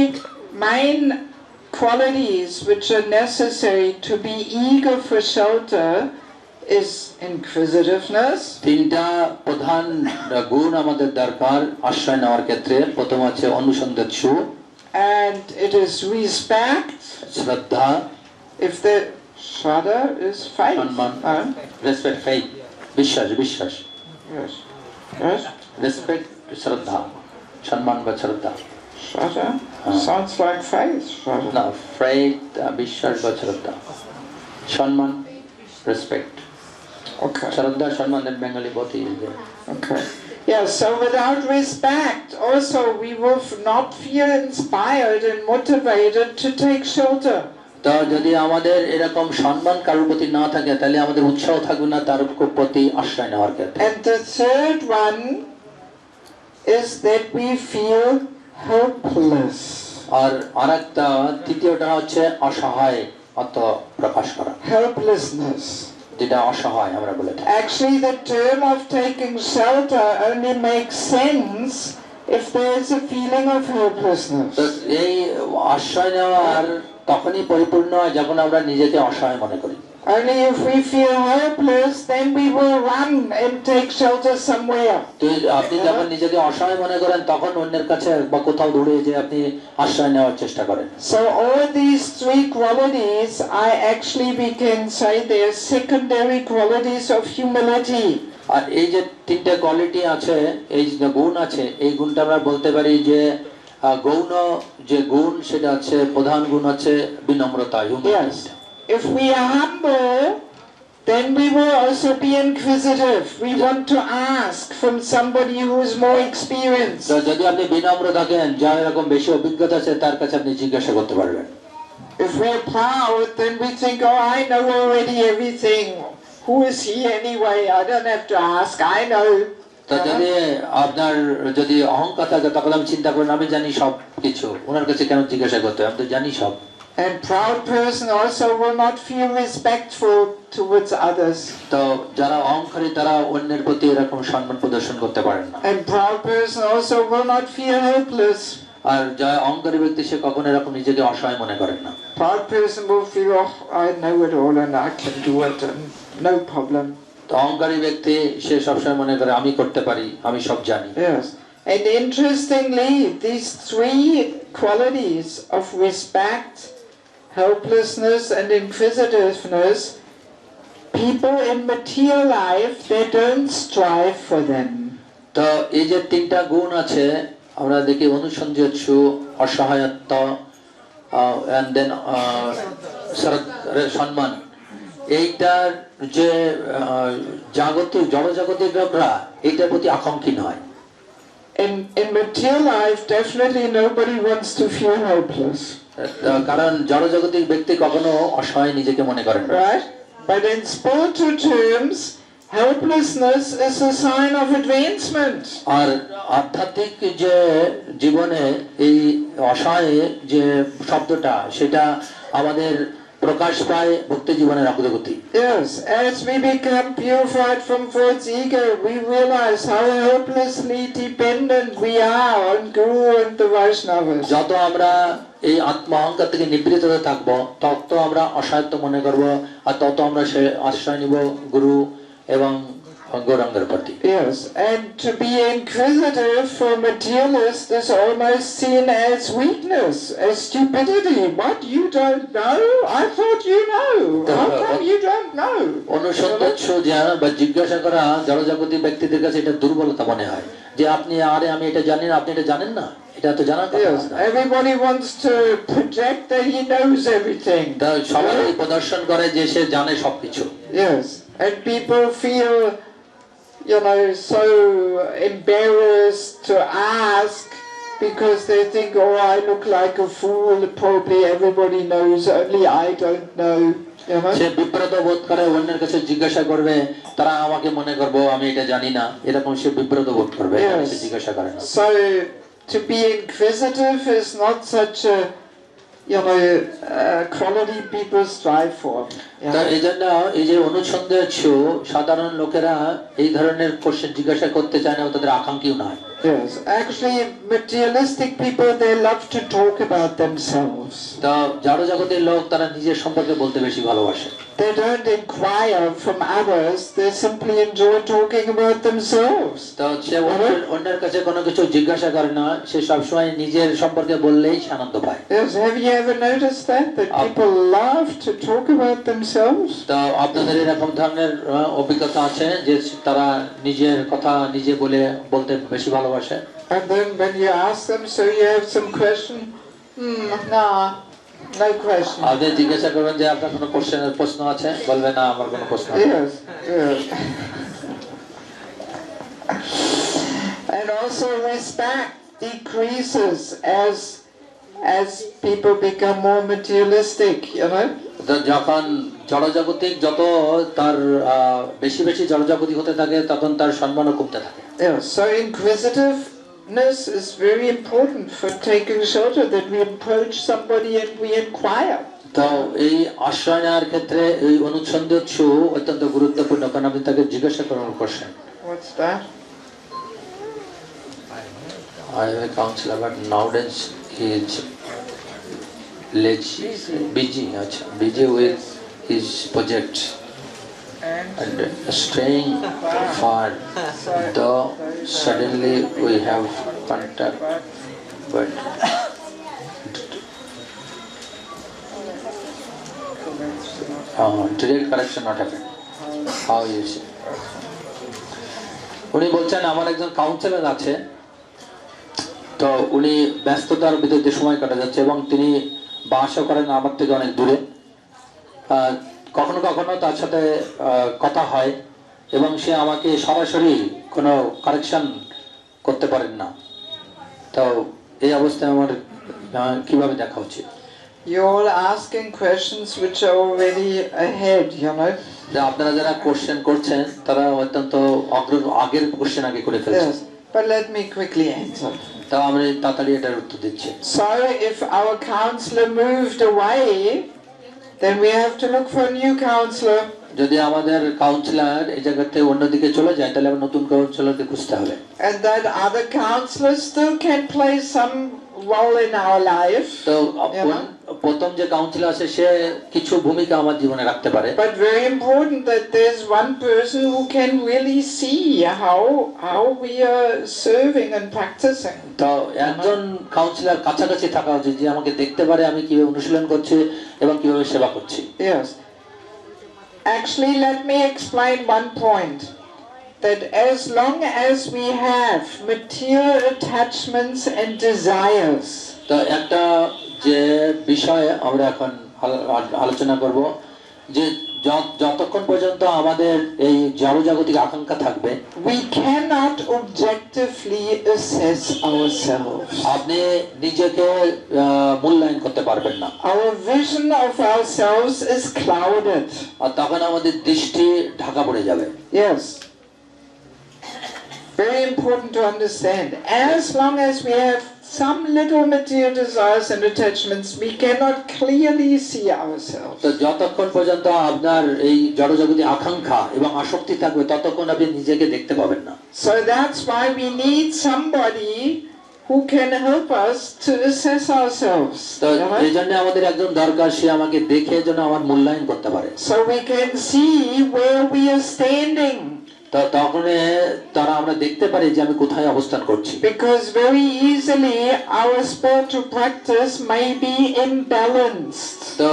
S1: main qualities which are necessary to be eager for shelter is inquisitiveness.
S2: তিনটা প্রধান গুণ আমাদের দরকার আশ্রয় নেওয়ার ক্ষেত্রে। প্রথম হচ্ছে অনুসন্ধানশীল,
S1: and it is respect.
S2: শ্রদ্ধা,
S1: If the shraddha is faith.
S2: Respect, faith, বিশ্বাস, বিশ্বাস,
S1: Yes. Yes.
S2: রেসপেক্ট, শ্রদ্ধা, সম্মান বা শ্রদ্ধা।
S1: Shraddha sounds like faith. Shraddha.
S2: না, ফেইথ, বিশ্বাস বা শ্রদ্ধা, সম্মান, রেসপেক্ট।
S1: Okay.
S2: শ্রদ্ধা, সম্মান in Bengali both is there.
S1: Okay. Yeah, so without respect, also we will not feel inspired and motivated to take shelter.
S2: তো যদি আমাদের এরকম সম্মান কারোর প্রতি না থাকে তাহলে আমাদের উৎসাহ থাকবে না তার প্রতি আশ্রয় নেওয়ার ক্ষেত্রে।
S1: And the third one is that we feel helpless.
S2: আর আরেকটা তৃতীয়টা হচ্ছে অসহায় প্রকাশ করা।
S1: Helplessness.
S2: যেটা অসহায় আমরা বলে থাকি।
S1: Actually, the term of taking shelter only makes sense if there is a feeling of helplessness.
S2: তো এই আশ্রয় নেওয়ার তখনই পরিপূর্ণ হয় যখন আমরা নিজেকে অসহায় মনে করি।
S1: Only if we feel helpless, then we will run and take shelter somewhere.
S2: তো আপনি যখন নিজেকে অসহায় মনে করেন তখন অন্যের কাছে বা কোথাও দূরে যে আপনি আশ্রয় নেওয়ার চেষ্টা করেন।
S1: So all these three qualities are actually, we can say, they're secondary qualities of humility.
S2: আর এই যে তিনটে কোয়ালিটি আছে, এই যে গুণ আছে, এই গুণটা আমরা বলতে পারি যে গৌণ যে গুণ, সেটা আছে প্রধান গুণ আছে বিনম্রতা।
S1: Yes. If we are humble, then we will also be inquisitive. We want to ask from somebody who is more experienced.
S2: তো যদি আপনি বিনম্র থাকেন, যার এরকম বেশি অভিজ্ঞতা আছে, তার কাছে আপনি জিজ্ঞাসা করতে পারবেন।
S1: If we are proud, then we think, oh, I know already everything. Who is he anyway? I don't have to ask. I know.
S2: তো যদি আপনার যদি অহংকার থাকে, তখন আমি চিন্তা করেন আমি জানি সব কিছু, ওনার কাছে কেন জিজ্ঞাসা করতে হবে, আমি তো জানি সব।
S1: And proud person also will not feel respectful towards others.
S2: তো যারা অহংকারী তারা অন্যের প্রতি এরকম সম্মান প্রদর্শন করতে পারেন না।
S1: And proud person also will not feel helpless.
S2: আর যারা অহংকারী ব্যক্তি সে কখনো এরকম নিজেকে অসহায় মনে করেন না।
S1: Proud person will feel, oh, I know it all and I can do it and no problem.
S2: তো অহংকারী ব্যক্তি সে সবসময় মনে করে আমি করতে পারি, আমি সব জানি।
S1: Yes. And interestingly, these three qualities of respect, helplessness and inquisitiveness, people in material life, they don't strive for them.
S2: তো এই যে তিনটা গুণ আছে, আমরা দেখি অনুসন্ধিৎসু, অসহায়ত্ব, and then সম্মান, এইটার যে জাগতিক জড়জাগতিক লোকরা এইটার প্রতি আকাঙ্ক্ষী নয়।
S1: In material life, definitely nobody wants to feel helpless.
S2: কারণ জড়জাগতিক ব্যক্তি কখনো অসহায় নিজেকে মনে করেন না।
S1: Right? But in spiritual terms, helplessness is a sign of advancement.
S2: আর আধ্যাত্মিক যে জীবনে এই অসহায় যে শব্দটা, সেটা আমাদের প্রকাশ পায় ভক্তি জীবনের অগ্রগতি।
S1: Yes, as we become purified from false ego, we realize how helplessly dependent we are on Guru and the Vaishnavas.
S2: যত আমরা এই আত্মা অহংকার থেকে নিবৃত হতে থাকবো, তত আমরা অসহায়ত্ব মনে করব, আর তত আমরা সে আশ্রয় নিব গুরু এবং গৌরাঙ্গের প্রতি।
S1: Yes, and to be inquisitive for materialists is almost seen as weakness, as stupidity. What, you don't know? I thought you know. How come you don't know?
S2: অনুসন্ধিৎসু বা জিজ্ঞাসা করা জড়জাগতিক ব্যক্তিদের কাছে এটা দুর্বলতা মনে হয়, যে আপনি আরে আমি এটা জানি না, আপনি এটা জানেন না, এটা তো জানার কথা
S1: Yes,
S2: না।
S1: everybody wants to project that he knows everything.
S2: তা সবাই প্রদর্শন করে যে সে জানে সবকিছু।
S1: Yes, and people feel, you know, so embarrassed to ask because they think, oh, I look like a fool, probably everybody knows, only I don't know. You know?
S2: সে বিব্রত বোধ করে অন্যের কাছে জিজ্ঞাসা করবে, তারা আমাকে মনে করবো আমি এটা জানি না, এরকম সে বিব্রত বোধ করবে, সে জিজ্ঞাসা করে না।
S1: So to be inquisitive is not such a, you know, quality people strive for.
S2: এই জন্য এই যে অনুসন্ধিৎসু সাধারণ লোকেরা এই ধরনের কোশ্চেন জিজ্ঞাসা করতে চায় না, তাদের আকাঙ্ক্ষীও নয়।
S1: Yes, actually materialistic people, they love to talk about themselves.
S2: তো জড়জগতের লোক তারা নিজের সম্পর্কে বলতে বেশি ভালোবাসে।
S1: They don't inquire from others, they simply enjoy talking about themselves.
S2: তো সে অন্যের কাছে কোনো কিছু জিজ্ঞাসা করে না, সে সবসময় নিজের সম্পর্কে বললেই সে আনন্দ পায়।
S1: Yes, have you ever noticed that people love to talk about themselves?
S2: তো আপনাদের এরকম ধরনের অভিজ্ঞতা আছে যে তারা নিজের কথা নিজে বলতে বেশি ভালোবাসে?
S1: And then when you ask them, so you have some question? Nah, no question.
S2: আপনি জিজ্ঞাসা করবেন যে আপনার কোনো প্রশ্ন আছে, বলবে না আমার কোনো প্রশ্ন নেই।
S1: Yes, yes. And also respect decreases as people become more materialistic, you know.
S2: যখন জড়জাগতিক যত তার বেশি বেশি জড়জাগতিক হতে থাকে, তখন তার সম্মানও কমতে থাকে।
S1: Yeah, so inquisitiveness is very important for taking shelter, that we approach somebody and we inquire.
S2: তো এই আশ্রয় নেওয়ার ক্ষেত্রে এই অনুসন্ধিৎসু অত্যন্ত গুরুত্বপূর্ণ, কারণ আপনি তাকে জিজ্ঞাসা করার question.
S1: What's that?
S2: I am a counselor, but nowadays he is lazy, busy, busy with his project and staying far. Though suddenly we have contact, but direct correction not happened. How you see? উনি বলছেন আমার একজন councillor আছে, তো উনি ব্যস্ততার ভিতরে সময় কাটা যাচ্ছে এবং তিনি বাসও করেন আমার থেকে অনেক দূরে। কখনো কখনো তার সাথে কথা হয় এবং সে আমাকে সরাসরি কোনো কারেকশন করতে পারেন না। তো এই অবস্থায় আমার কিভাবে দেখা উচিত?
S1: You're all asking questions which are already ahead, you know.
S2: আপনারা যারা কোশ্চেন করছেন তারা অত্যন্ত আগের কোশ্চেন আগে করে ফেলছেন।
S1: Yes, but let me quickly answer.
S2: তাও আমি তাড়াতাড়ি এটার উত্তর দিচ্ছি।
S1: So if our counselor moved away, then we have to look for a new counselor.
S2: যদি আমাদের কাউন্সিলর এই জায়গাতে অন্যদিকে চলে যায় তাহলে আমরা নতুন কাউন্সিলরকে খুঁজতে হবে।
S1: And that other counselor still can play some role in our life.
S2: তো প্রথম যে কাউন্সিলর আছে সে কিছু ভূমিকা আমার জীবনে রাখতে পারে।
S1: But very important that there's one person who can really see how we are serving and practicing.
S2: তো একজন কাউন্সিলর কাছাকাছি থাকা উচিত যে আমাকে দেখতে পারে আমি কিভাবে অনুশীলন করছি এবং কিভাবে সেবা করছি।
S1: Yes. Actually, let me explain one point. That as long as we have material attachments and desires,
S2: তো একটা যে বিষয় আমরা এখন আলোচনা করব যে যতক্ষণ পর্যন্ত আমাদের এই জড়জাগতিক আকাঙ্ক্ষা থাকবে,
S1: we cannot objectively assess ourselves.
S2: আপনি নিজেকে মূল্যায়ন করতে পারবেন না।
S1: Our vision of ourselves is clouded.
S2: আর তখন আমাদের দৃষ্টি ঢাকা পড়ে যাবে।
S1: Yes. Very important to understand. As long as we have some little material desires and attachments, we cannot clearly see ourselves.
S2: তো যতক্ষণ পর্যন্ত আপনার এই জড়জগতিক আকাঙ্ক্ষা এবং আসক্তি থাকবে ততক্ষণ আপনি নিজেকে দেখতে পাবেন না।
S1: So that's why we need somebody who can help us to assess ourselves.
S2: তো এই জন্য আমাদের একজন দরকার, সে আমাকে দেখে যেন আমার মূল্যায়ন করতে পারে।
S1: So we can see where we are standing.
S2: তো তখন তারা আমরা দেখতে পারি যে আমি কোথায় অবস্থান করছি।
S1: Because very easily our spiritual practice may be imbalanced.
S2: তো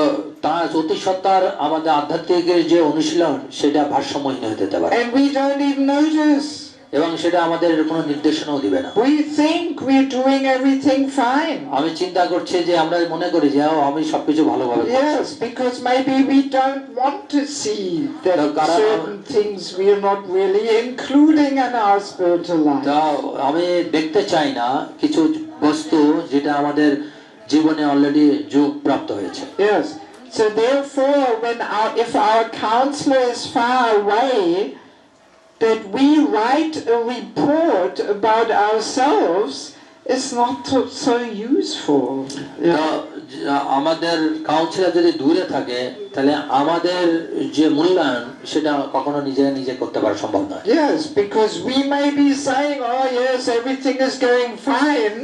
S2: তার অতি সত্তার আমাদের আধ্যাত্মিকের যে অনুশীলন সেটা ভারসাম্যহীন হতে পারে।
S1: And we don't even notice.
S2: এবং সেটা আমাদের কোনো নির্দেশনাও দিবে না।
S1: We think we're doing everything fine.
S2: আমি চিন্তা করছি যে আমরা মনে করি যে আমি সবকিছু ভালোভাবে করছি।
S1: Yes, because maybe we don't want to see that certain things we are not really including in our spiritual life.
S2: আমি দেখতে চাই না কিছু বস্তু যেটা আমাদের জীবনে অলরেডি যোগ প্রাপ্ত হয়েছে।
S1: Yes. So therefore, if our counselor is far away, that we write a report about ourselves is not so useful.
S2: আমাদের কাউন্সিলর যদি দূরে থাকে তাহলে আমাদের যে মূল্যায়ন সেটা কখনো নিজে করতে পারা সম্ভব নয়।
S1: Yes, because we may be saying, oh yes, everything is going fine.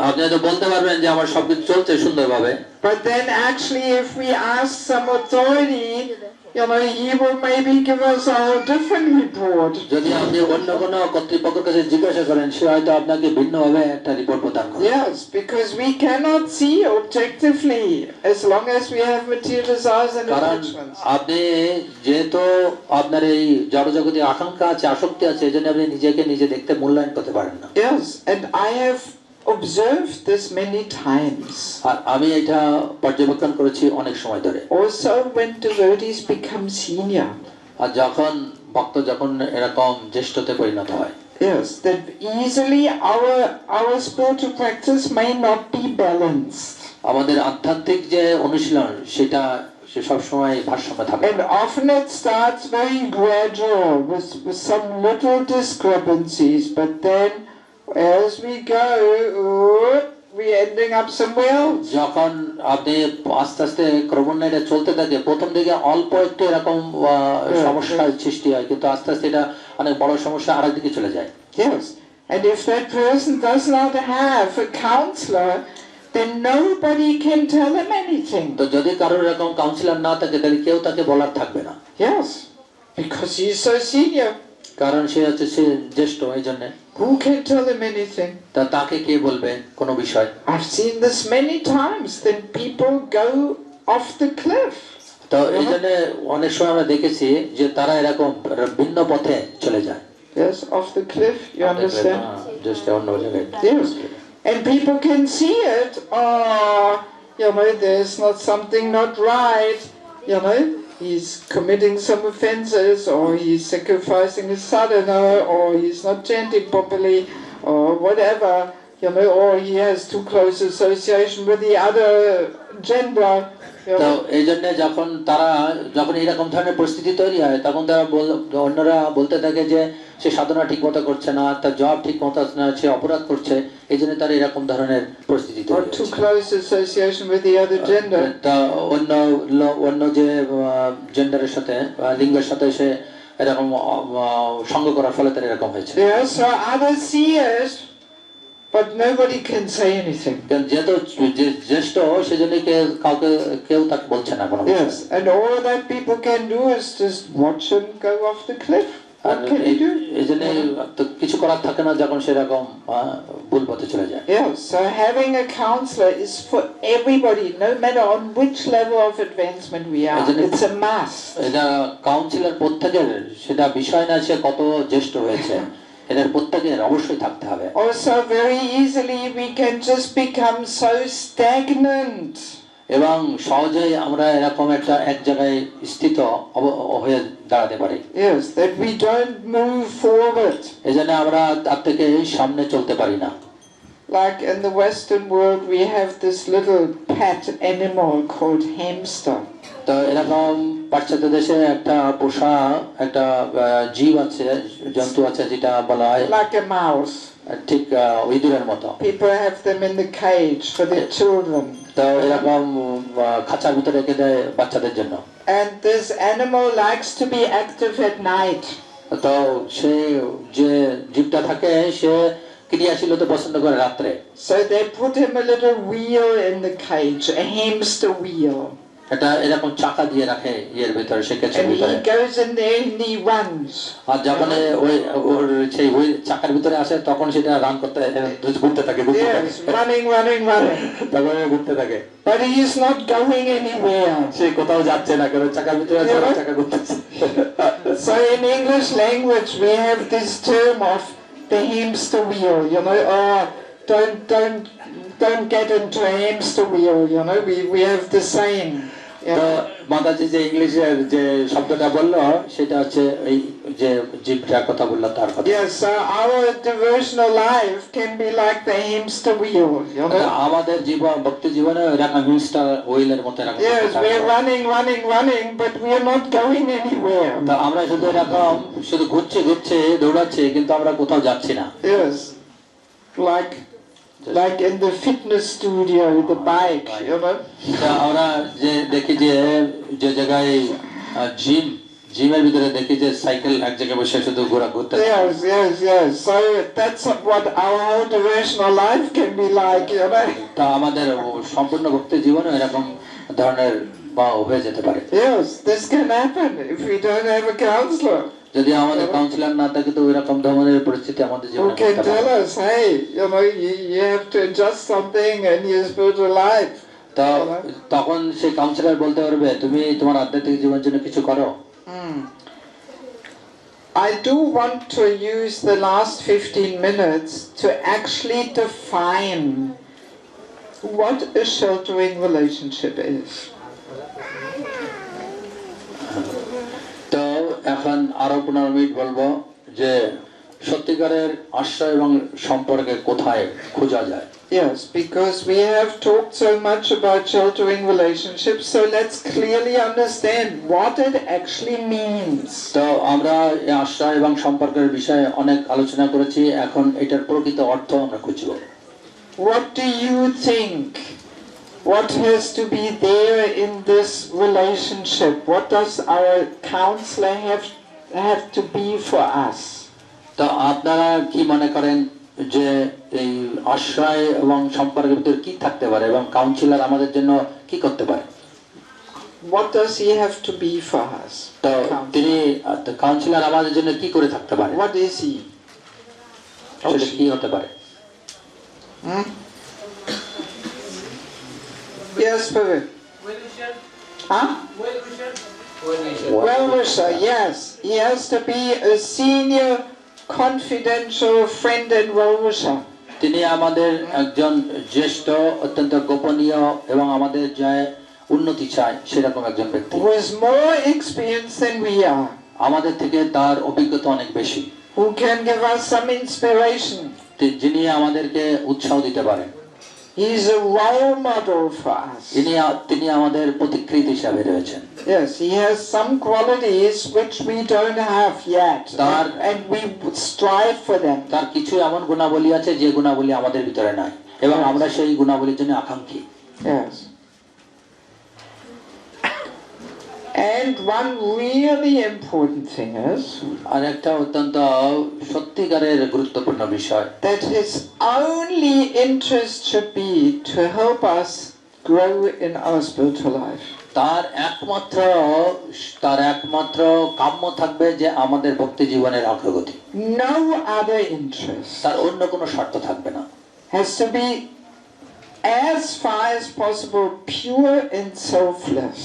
S2: আপনি তো বলতে পারবেন যে আমার সবকিছু চলছে সুন্দরভাবে।
S1: But then actually if we ask some authority, he will maybe give us a different report.
S2: যদি আপনি অন্য কোনো কর্তৃপক্ষের কাছে জিজ্ঞাসা করেন সে হয়তো আপনাকে ভিন্নভাবে একটা রিপোর্ট প্রদান করবে।
S1: Yes, because we cannot see objectively as long as we have material desires and attachments.
S2: আপনি যেহেতু আপনার এই জড়জগতিক আকাঙ্ক্ষা আছে, আসক্তি আছে, এজন্য আপনি নিজেকে নিজে দেখতে মূল্যায়ন করতে পারেন না।
S1: Yes, and I have observed this many times.
S2: আমি এটা পর্যবেক্ষণ করেছি অনেক সময় ধরে।
S1: Also when devotees become senior.
S2: আর যখন ভক্ত যখন এরকম জ্যেষ্ঠতে পরিণত হয়।
S1: Yes, that easily our spiritual practice may not be balanced.
S2: আমাদের আধ্যাত্মিক যে অনুশীলন সেটা সব সময় ভারসাম্য থাকে।
S1: And often it starts very gradual with some little discrepancies, but then as we go, we ending up somewhere else.
S2: যখন আপনি আস্তে আস্তে ক্রমান্বয়ে এটা চলতে থাকে, প্রথম দিকে অল্প একটু এরকম সমস্যার সৃষ্টি হয়, কিন্তু আস্তে আস্তে এটা অনেক বড় সমস্যা আরেক দিকে চলে যায়।
S1: Yes, and if that person does not have a counselor, then nobody can tell him anything.
S2: তো যদি কারোর এরকম কাউন্সিলর না থাকে তাহলে কেউ তাকে বলার থাকবে না।
S1: Yes, because he is so senior.
S2: কারণ সে জ্যেষ্ঠ, এই জন্য।
S1: Who can tell him anything?
S2: তা তাকে কে বলবে কোনো বিষয়?
S1: I've seen this many times. Then people go off the cliff.
S2: তো এই জন্য অনেক সময় আমরা দেখেছি যে তারা এরকম ভিন্ন পথে চলে যায়।
S1: Yes, off the cliff. You understand?
S2: Just অন্য জায়গায়।
S1: Yes, and people can see it. Oh, you know, there's not something not right. You know, he's committing some offences, or he's sacrificing his sadhana, or he's not chanting properly, or whatever. You know, or he has too close association with the other gender.
S2: তো এই জন্য যখন এরকম ধরনের পরিস্থিতি তৈরি হয় তখন তারা অন্যরা বলতে থাকে যে সে সাধনা ঠিক মতো করছে না, তার জব ঠিক মতো না, সে অপরাধ করছে, এই জন্য তার এরকম ধরনের পরিস্থিতি তৈরি হয়।
S1: Too close association with the other gender.
S2: তা অন্য যে জেন্ডারের সাথে, লিঙ্গের সাথে সে এরকম সঙ্গ করার ফলে তার এরকম হয়েছে।
S1: Yeah, so others see it, but nobody can say anything.
S2: যেহেতু জ্যেষ্ঠ সেজন্য কেউ তাকে বলছে না কোনো।
S1: Yes, and all that people can do is just watch him go off the cliff. What can he do?
S2: এই জন্য কিছু করার থাকে না যখন সেরকম ভুল পথে চলে যায়।
S1: Yeah, so having a counselor is for everybody, no matter on which level of advancement we are. It's a must.
S2: এটা কাউন্সিলর প্রত্যেকের, সেটা বিষয় না সে কত জ্যেষ্ঠ হয়েছে, এদের প্রত্যেকের অবশ্যই থাকতে হবে।
S1: Also very easily we can just become so stagnant.
S2: এবং সহজেই আমরা এরকম এক জায়গায় স্থিত হয়ে দাঁড়াতে পারি।
S1: Yes, that we don't move forward.
S2: এজন্য আমরা তার থেকে সামনে চলতে পারি না।
S1: Like in the Western world we have this little pet animal called hamster.
S2: তো এরকম পাশ্চাত্য দেশে একটা পোষা একটা জীব আছে, জন্তু আছে যেটা বলা হয়
S1: like a mouse.
S2: ঠিক ইঁদুরের মতো।
S1: People have them in the cage for their children.
S2: তো এরকম খাঁচার ভিতরে রেখে দেয় বাচ্চাদের জন্য।
S1: And this animal likes to be active at night.
S2: তো সে যে জীবটা থাকে সে ক্রিয়াশীলতা পছন্দ করে রাত্রে।
S1: So they put him a little wheel in the cage, a hamster wheel.
S2: এটা এরকম চাকা দিয়ে রাখে এর ভিতরে, সে কেচের ভিতরে।
S1: And he goes in there and he runs.
S2: আর যখন ওই চাকার ভিতরে আসে তখন সেটা রান করতে ঘুরতে থাকে।
S1: Yes, running.
S2: তখন ঘুরতে থাকে।
S1: But he is not going anywhere.
S2: সে কোথাও যাচ্ছে না, কারণ চাকার ভিতরে আছে, চাকা ঘুরতেছে।
S1: So in English language we have this term of the hamster wheel, you know, don't get into a hamster wheel, you know, we have the saying.
S2: তো মাতাজি যে ইংলিশের যে শব্দটা বললো সেটা হচ্ছে এই যে জীবটার কথা বললো তার কথা।
S1: Yes, so our devotional life can be like the hamster wheel, you know.
S2: আমাদের জীবন, ভক্তি জীবনে এরকম hamster wheel এর মতো এরকম।
S1: Yes, we are running, but we are not going anywhere.
S2: তো আমরা শুধু ঘুরছে দৌড়াচ্ছে, কিন্তু আমরা কোথাও যাচ্ছি না।
S1: Yes, like in the fitness studio with the bike, you know.
S2: আমরা যে দেখি যে জায়গায় জিমের ভিতরে দেখি যে সাইকেল এক জায়গায় বসে শুধু ঘুরতে।
S1: Yes. So that's what our whole devotional life can be like, you know.
S2: তা আমাদের সম্পূর্ণ ভক্তি জীবনে এরকম ধরনের হয়ে যেতে পারে।
S1: Yes, this can happen if we don't have a counselor.
S2: যদি আমাদের কাউন্সিলর না থাকে তো এরকম ধরনের পরিস্থিতি আমাদের জীবনে
S1: হতে পারে। Who can tell us, hey, you know, you have to adjust something in your spiritual life.
S2: তখন সেই কাউন্সিলর বলতে পারবে তুমি তোমার আধ্যাত্মিক জীবনের জন্য কিছু করো।
S1: I do want to use the last 15 minutes to actually define what a sheltering relationship is.
S2: তো এখন আরো 15 মিনিট বলবো যে সত্যিকারের আশ্রয় এবং সম্পর্কে কোথায় খোঁজা যায়।
S1: Yes, because we have talked so much about sheltering relationships, so let's clearly understand what it actually means.
S2: তো আমরা এই আশ্রয় এবং সম্পর্কের বিষয়ে অনেক আলোচনা করেছি, এখন এটার প্রকৃত অর্থ আমরা খুঁজব।
S1: What do you think? What has to be there in this relationship? What does our counselor have to be for us?
S2: তো আপনারা কি মনে করেন যে এই আশ্রয় এবং সম্পর্কের ভিতরে কি থাকতে পারে এবং কাউন্সিলর আমাদের জন্য কি করতে পারে?
S1: What does he have to be for us?
S2: তো তিনি কাউন্সিলর আমাদের জন্য কি করে থাকতে পারে?
S1: What is he?
S2: সেটা কি হতে পারে?
S1: Yes, Pavel. Huh? Well-wisher, yes. He has to be a senior, confidential friend and well-wisher.
S2: তিনি আমাদের একজন জ্যেষ্ঠ, অত্যন্ত গোপনীয় এবং আমাদের যে উন্নতি চায় সেরকম একজন ব্যক্তি।
S1: Who is more experienced than we are.
S2: আমাদের থেকে তার অভিজ্ঞতা অনেক বেশি।
S1: Who can give us some inspiration.
S2: যিনি আমাদেরকে উৎসাহ দিতে পারেন।
S1: He is a role model for us.
S2: তিনি আমাদের প্রতিকৃতি হিসাবে রয়েছেন।
S1: Yes, he has some qualities which we don't have yet, and we strive for them.
S2: তার কিছু এমন গুণাবলী আছে যে গুণাবলী আমাদের ভিতরে নাই এবং আমরা সেই গুণাবলীর জন্য আকাঙ্ক্ষী।
S1: Yes. And one really important thing is
S2: আর একটা অত্যন্ত সত্যিকারের গুরুত্বপূর্ণ বিষয়
S1: that his only interest should be to help us grow in our spiritual life.
S2: তার একমাত্র কাম্য থাকবে যে আমাদের ভক্তি জীবনের অগ্রগতি।
S1: No other interest.
S2: তার অন্য কোনো স্বার্থ থাকবে না।
S1: Has to be as far as possible pure and selfless.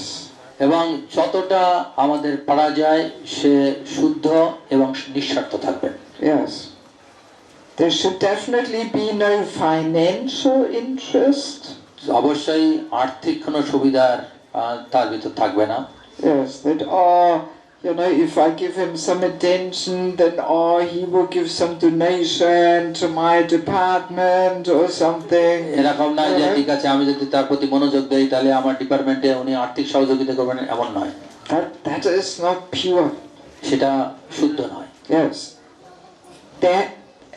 S2: এবং যতটা আমাদের পারা যায় সে শুদ্ধ এবং নিঃস্বার্থ থাকবে।
S1: Yes. There should definitely be no financial interest.
S2: অবশ্যই আর্থিক কোনো সুবিধার তার ভিতর থাকবে না।
S1: Yes, that if I give him some attention, then he will give some donation to my department or something.
S2: এরকম না যে ঠিক আছে আমি যদি তার প্রতি মনোযোগ দেই তাহলে আমার ডিপার্টমেন্টে উনি আর্থিক সহযোগিতা করবেন, এমন নয়।
S1: That is not pure.
S2: সেটা শুদ্ধ নয়।
S1: Yes. That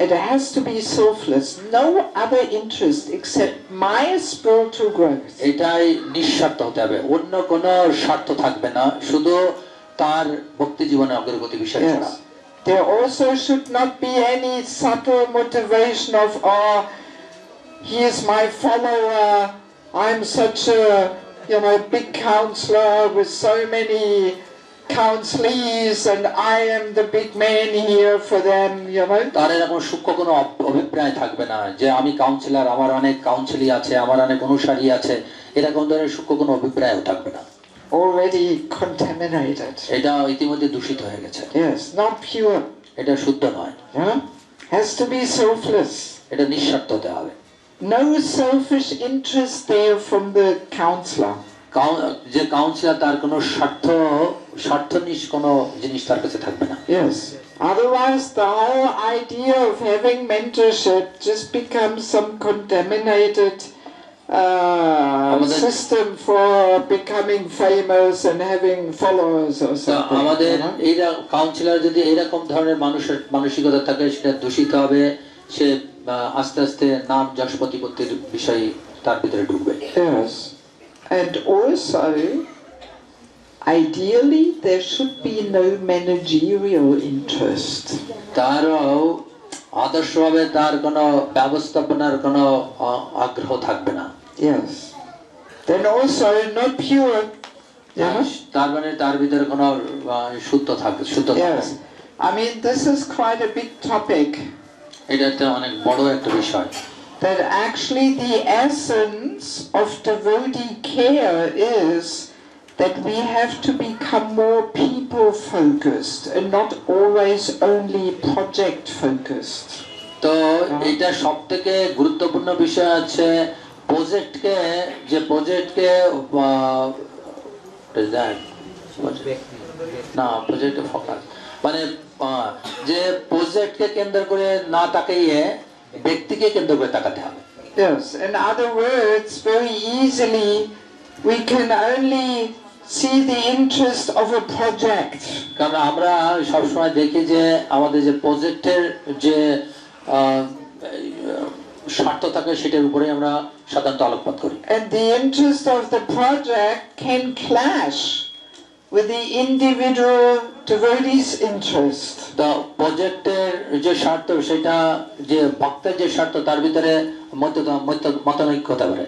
S1: it has to be selfless. No other interest except my spiritual growth.
S2: এটাই নিঃস্বার্থ হতে হবে, অন্য কোনো স্বার্থ থাকবে না, শুধু তার ভক্তি জীবনের অগ্রগতি বিষয় ছাড়া।
S1: There also should not be any subtle motivation of he is my follower, I'm such a big counselor with so many counselees and I am the big man here for them,
S2: তার এরকম সূক্ষ্ম কোনো অভিপ্রায় থাকবে না যে আমি councillor, আমার অনেক কাউন্সিলি আছে, আমার অনেক অনুসারী আছে, এরকম ধরনের সূক্ষ্ম কোনো অভিপ্রায়ও থাকবে না।
S1: Already contaminated.
S2: এটা ইতিমধ্যে দূষিত হয়ে গেছে।
S1: Yes, not pure.
S2: এটা শুদ্ধ নয়।
S1: Has to be selfless.
S2: এটা নিঃস্বার্থ হতে হবে।
S1: No selfish interest there from the counselor.
S2: যে কাউন্সিলর তার কোনো স্বার্থনিষ্ঠ কোনো জিনিস তার কাছে থাকবে না।
S1: Yes. Otherwise, the whole idea of having mentorship just becomes some contaminated system for becoming famous and having followers or something.
S2: আমাদের এইরা কাউন্সিলর যদি এরকম ধরনের মানসিকতা থাকে সেটা দূষিত হবে, সে আস্তে আস্তে নাম যশ প্রতিপত্তির বিষয় তার ভিতরে ঢুকবে।
S1: Yes. And also, ideally, there should be no managerial interest.
S2: তারও আদর্শভাবে তার কোনো ব্যবস্থাপনার কোনো আগ্রহ থাকবে না।
S1: Yes. Then also not pure.
S2: তার মানে তার ভিতরে কোনো শুদ্ধ থাকবে।
S1: Yes. I mean, this is quite a big topic.
S2: এটা একটা অনেক বড় একটা বিষয়।
S1: That actually the essence of devotee care is that we have to become more people focused and not always only project focused.
S2: তো এটা সবথেকে গুরুত্বপূর্ণ বিষয় আছে প্রজেক্টকে ফোকাস, মানে যে প্রজেক্টকে কেন্দ্র করে না তাকিয়ে ব্যক্তিকে কেন্দ্র করে তাকাতে হবে।
S1: Yes, in other words, very easily we can only see the interest of a project.
S2: কারণ আমরা সবসময় দেখি যে আমাদের যে প্রজেক্টের যে স্বার্থ থাকে সেটার উপরে আমরা সাধারণত আলোকপাত করি।
S1: And the interest of the project can clash with the individual devotees' interest.
S2: তো প্রজেক্টের যে স্বার্থ সেটা যে ভক্তের যে স্বার্থ তার ভিতরে মতানৈক্য হতে পারে।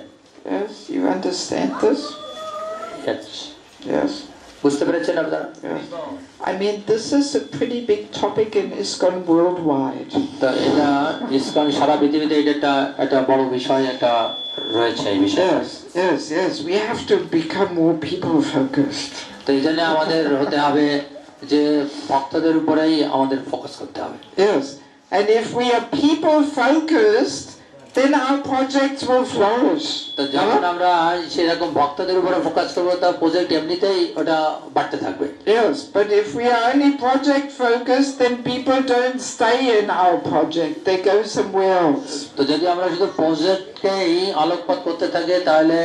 S1: Yes, you understand this? Yes.
S2: বুঝতে পেরেছেন আপনারা?
S1: Yes. I mean, this is a pretty big topic in ISKCON worldwide.
S2: তো এটা ইসকন সারা পৃথিবীতে এটা একটা বড় বিষয় একটা রয়েছে এই বিষয়ে।
S1: Yes. We have to become more people focused.
S2: তো এই জন্য আমাদের হতে হবে যে ভক্তদের উপরেই আমাদের ফোকাস করতে হবে।
S1: Yes. And if we are people focused, then our projects will flourish.
S2: তো যখন আমরা সেরকম ভক্তদের উপরে ফোকাস করব তা প্রজেক্ট এমনিতেই ওটা বাড়তে থাকবে।
S1: Yes, but if we are only project focused, then people don't stay in our project. They go somewhere else.
S2: তো যদি আমরা শুধু প্রজেক্টকেই আলোকপাত করতে থাকি তাহলে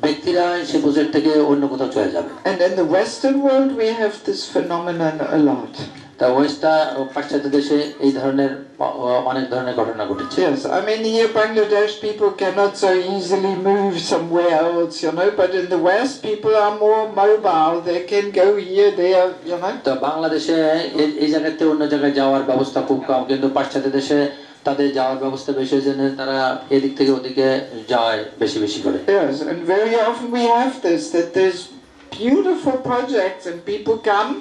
S2: ব্যক্তিরা সেই প্রজেক্ট থেকে অন্য কোথাও চলে যাবে।
S1: And in the Western world we have this phenomenon a lot.
S2: তা পাশ্চাত্য দেশে এই ধরনের অনেক ধরনের ঘটনা ঘটেছে।
S1: Yes, I mean here Bangladesh people cannot so easily move somewhere else, you know, but in the West people are more mobile. They can go here, there, you know.
S2: তো বাংলাদেশে এই জায়গাতে অন্য জায়গায় যাওয়ার ব্যবস্থা খুব কম, কিন্তু পাশ্চাত্য দেশে তাদের যাওয়ার ব্যবস্থা বেশি, জন্য তারা এদিক থেকে ওদিকে যায় বেশি করে।
S1: Yes, and very often we have this, that there's beautiful projects and people come,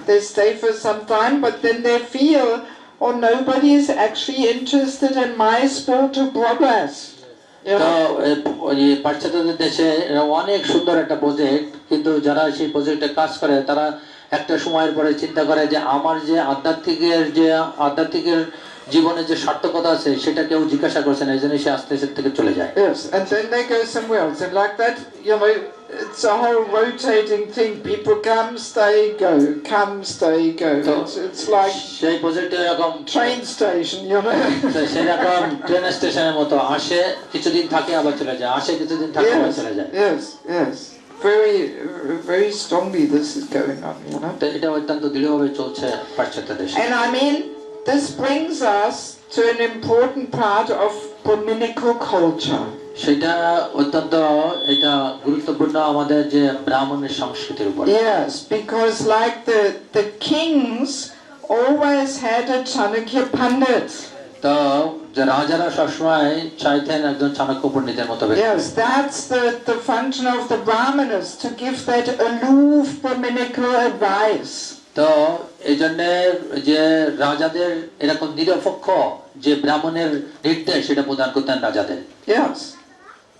S1: they stay for some time, but then they feel, oh, nobody is actually interested in my spiritual progress.
S2: তো পাশ্চাত্যদের দেশে অনেক সুন্দর একটা project, কিন্তু যারা সেই প্রজেক্টে কাজ করে তারা একটা সময়ের পরে চিন্তা করে যে আমার যে আধ্যাত্মিকের জীবনে যে সার্থকতা আছে সেটা কেউ জিজ্ঞাসা করছে না, এই জন্য সে আস্তে আস্তে থেকে চলে যায়।
S1: Yes, and then they go somewhere else, and like that, you know, it's a whole rotating thing. People come, stay, go, come, stay, go. It's like
S2: সেই প্রজেক্টে এরকম
S1: train station, you know.
S2: সেরকম ট্রেন স্টেশনের মতো, আসে কিছুদিন থাকে আবার চলে যায়, আসে কিছুদিন থাকে আবার চলে যায়।
S1: Yes. Very strongly this is going on, you know.
S2: তো এটা অত্যন্ত দৃঢ়ভাবে চলছে পাশ্চাত্য দেশে।
S1: And I mean, this brings us to an important part of Brahminical culture.
S2: সেটা অত্যন্ত এটা গুরুত্বপূর্ণ আমাদের যে ব্রাহ্মণের সংস্কৃতির উপর।
S1: Yes, because like the kings always had a Chanakya Pandit.
S2: তো যে রাজারা সবসময় চাইতেন একজন চাণক্য পণ্ডিতের মতো ব্যক্তি।
S1: Yes, that's the function of the Brahmanas, to give that aloof Brahminical advice.
S2: তো এই জন্য যে রাজাদের এরকম নিরপেক্ষ যে ব্রাহ্মণের নির্দেশ সেটা প্রদান করতেন রাজাদের।
S1: Yes,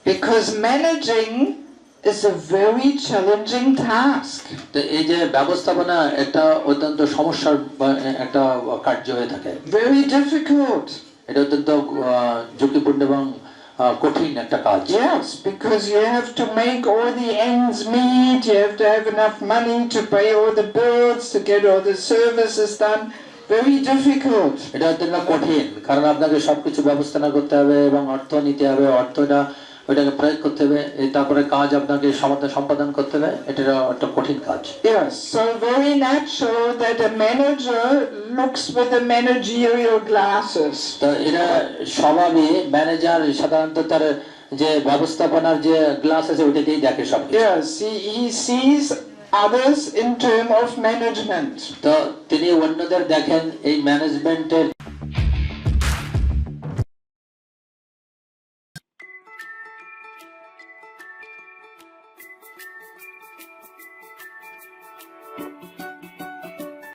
S1: because managing is a very challenging task.
S2: তো এই যে ব্যবস্থাপনা একটা অত্যন্ত সমস্যার একটা কার্য হয়ে থাকে।
S1: Very difficult.
S2: এটা অত্যন্ত ঝুঁকিপূর্ণ এবং কঠিন একটা কাজ।
S1: Yes, because you have to make all the ends meet, you have to have enough money to pay all the bills, to get all the services done. Very difficult.
S2: এটা অত্যন্ত কঠিন, কারণ আপনাকে সবকিছু ব্যবস্থাপনা করতে হবে এবং অর্থ নিতে হবে, অর্থটা ওইটাকে প্রয়োগ করতে হবে, তারপরে কাজ আপনাকে সম্পাদন করতে হবে, এটা একটা কঠিন কাজ।
S1: Yes, so very natural that a manager looks with the managerial glasses.
S2: তো এটা স্বভাবই, ম্যানেজার সাধারণত তার যে ব্যবস্থাপনার যে গ্লাস আছে ওইটাতেই দেখে সব।
S1: Yes, he sees others in terms of management.
S2: তো তিনি অন্যদের দেখেন এই ম্যানেজমেন্টের